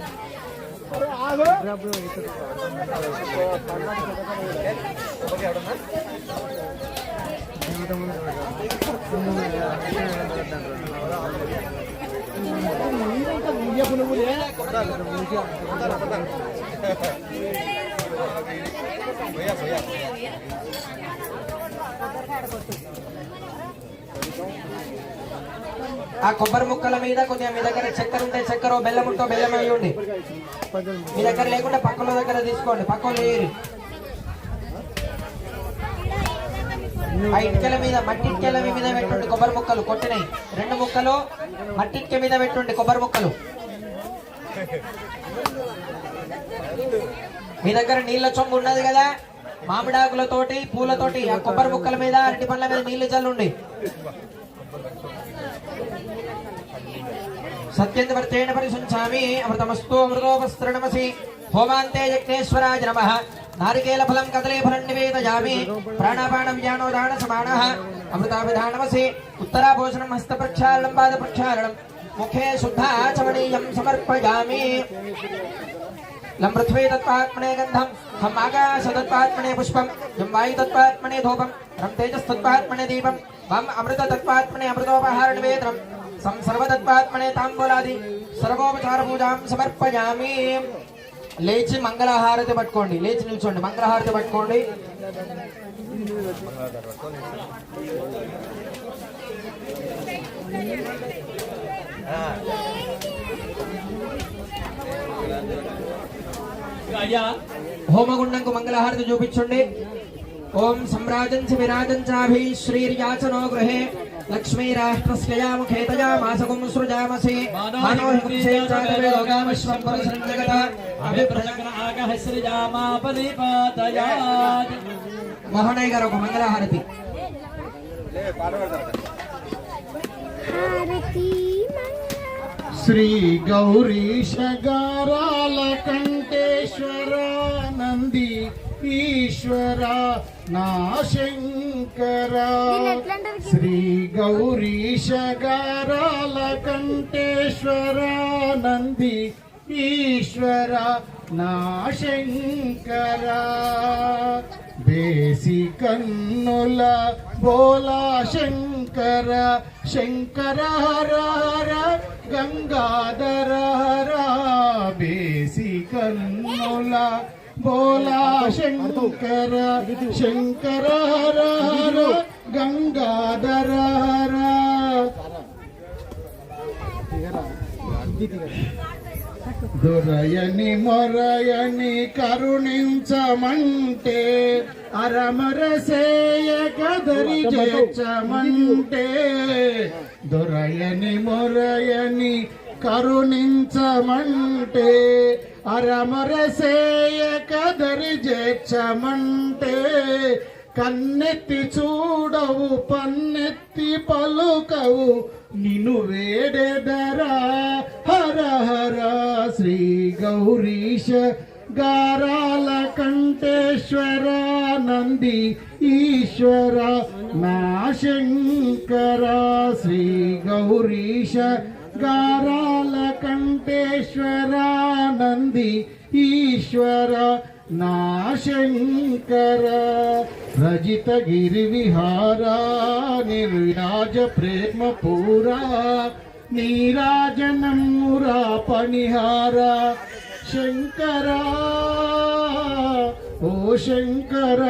ఆ కొబ్బరి ముక్కల మీద కొద్దిగా మీ దగ్గర చక్కెర ఉంటే చక్కెర, బెల్లం ఉంటే బెల్లం వేయండి. మీ దగ్గర లేకుంటే పక్కల దగ్గర తీసుకోండి, పక్కన వేయరు. ఆ ఇటుకల మీద మట్టి ఇటుకల మీద పెట్టుండి కొబ్బరి ముక్కలు కొట్టినాయి. 2 ముక్కలు మట్టి ఇటుక మీద పెట్టుండి కొబ్బరి ముక్కలు. మీ దగ్గర నీళ్ళ చొంగు ఉన్నది కదా, మామిడాకులతోటి పూలతోటి ఆ కొబ్బరి ముక్కల మీద అరటి పండ్ల మీద నీళ్లు చల్లుండి. సత్యంతవర్తేన పరిశుంచామి అమృతమస్తు అమృతోపస్త్రణమసి. హోమాంతే యజ్ఞేశ్వరాయ నమః నారికేల ఫలం కదలే ఫలం నివేదయామి. ప్రాణాపాన వ్యానోదాన సమానః అమృతాభిధానమసి. ఉత్తరాభూషణం హస్త ప్రక్షాళనం పాద ప్రక్షాళనం ముఖే శుద్ధాచమనీయం సమర్పయామి. లం పృథ్వీ తత్వాత్మనే గంధం హం ఆకాశ తత్వాత్మనే పుష్పం యం వాయు తత్వాత్మనే ధూపం రం తేజస్తత్వాత్మనే దీపం వం అమృత తత్వాత్మనే అమృతోపహార నివేదనం సం సర్వతత్వాత్మనే తాంబూలాది సర్వోపచార పూజాం సమర్పయామి. లేచి మంగళహారతి పట్టుకోండి, లేచి నిల్చోండి, మంగళహారతి పట్టుకోండి. హోమగుండంకు మంగళహారతి చూపించండి. ఓం సమ్రాజం చ విరాజం చాభి శ్రీర్యాచనో గృహే లక్ష్మీ రాష్ట్రస్య ముఖే తయా మాసకుం సృజామసి మనోహింసే చాతవే లోకామశ్వం పరిసంజగత అభిప్రజగన ఆగహస్రిజామాపనిపాతయాత్. మోహనయ్య గారు ఒక మంగళహారతి. శ్రీ గౌరీశ గారాల కంఠేశ్వర నంది ఈశ్వర నా శంకర. శ్రీ గౌరీశ గారాల కంఠేశ్వర నంది ఈశ్వర నా శంకర. బేసి కన్నుల బోలా శంకర శంకర హర హర గంగాధర హర. బేసి కన్నుల బోలా శంకర శంకర హర హర గంగాధర హర. దొరయని మొరయని కరుణించమంటే అరమరసేయ కదరి చేర్చమంటే. దొరయని మొరయని కరుణించమంటే అరమరసేయ కదరి చేర్చమంటే. కన్నెత్తి చూడవు పన్నెత్తి పలుకవు నిన్ను వేడెదరా హర హర శ్రీ గౌరీశ గారాల కంఠేశ్వర నంది ఈశ్వర నా శంకర శ్రీ గౌరీశ గారాల కంఠేశ్వర నంది ఈశ్వర నా శంకర రజిత గిరి విహార నిర్వ్యాజ ప్రేమ పూరా నీరాజనమురా పనిహార శంకర ఓ శంకర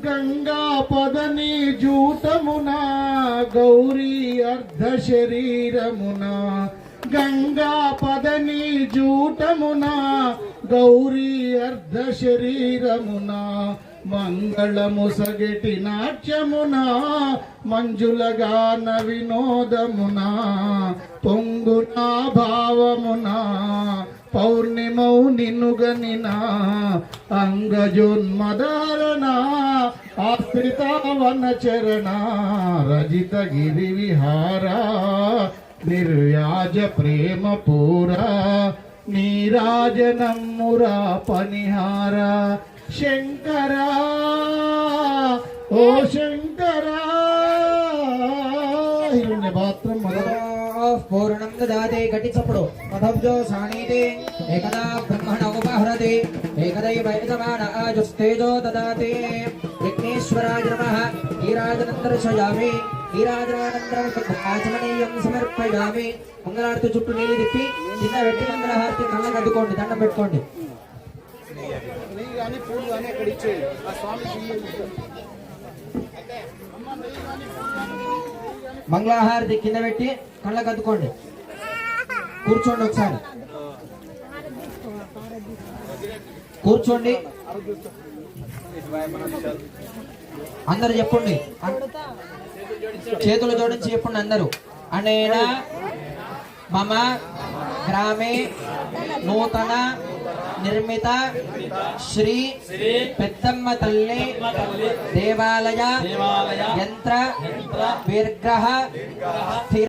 గంగా పదని జూటమున గౌరీ అర్ధ శరీరమున గంగా పదని జూటమున గౌరీ అర్ధ శరీరమున మంగళము సగటి నాట్యమున మంజుల గాన వినోదమున పొంగున భావమున పౌర్ణిమౌ నిన్నుగనిన అంగజోన్మదారణ ఆశ్రితావన చరణ రజిత గిరి విహార నిర్వ్యాజ ప్రేమ పూరా నీరాజనమ్మురా పనిహార శంకర ఓ శంకర హిరణ్యపాత్రం మొదలు పూర్ణం దదాతే ఘటిచప్పుడు పదబ్జో సాణీతే ఏకదా బ్రహ్మణ ఉపహరతే ఏకదైవైతమాన ఆజుస్తేజో దదాతే విఘ్నేశ్వరాయ నమః నీరాజనందర్శయామి నీరాజనానందరం ఆచమనీయం సమర్పయామి మంగళారతి చుట్టూ నీళ్ళు తిప్పి చిన్న వెట్టి మంగళహారతి కళ్ళకు అడ్డుకోండి దండం పెట్టుకోండి మంగళహారతి కింద పెట్టి కళ్ళకు అద్దుకోండి కూర్చోండి ఒకసారి కూర్చోండి అందరు చెప్పండి చేతులు జోడించి చెప్పండి అందరూ అనేనా మమ గ్రామే నూతన నిర్మిత శ్రీ పెద్దమ్మ తల్లి దేవాలయ యంత్ర విగ్రహ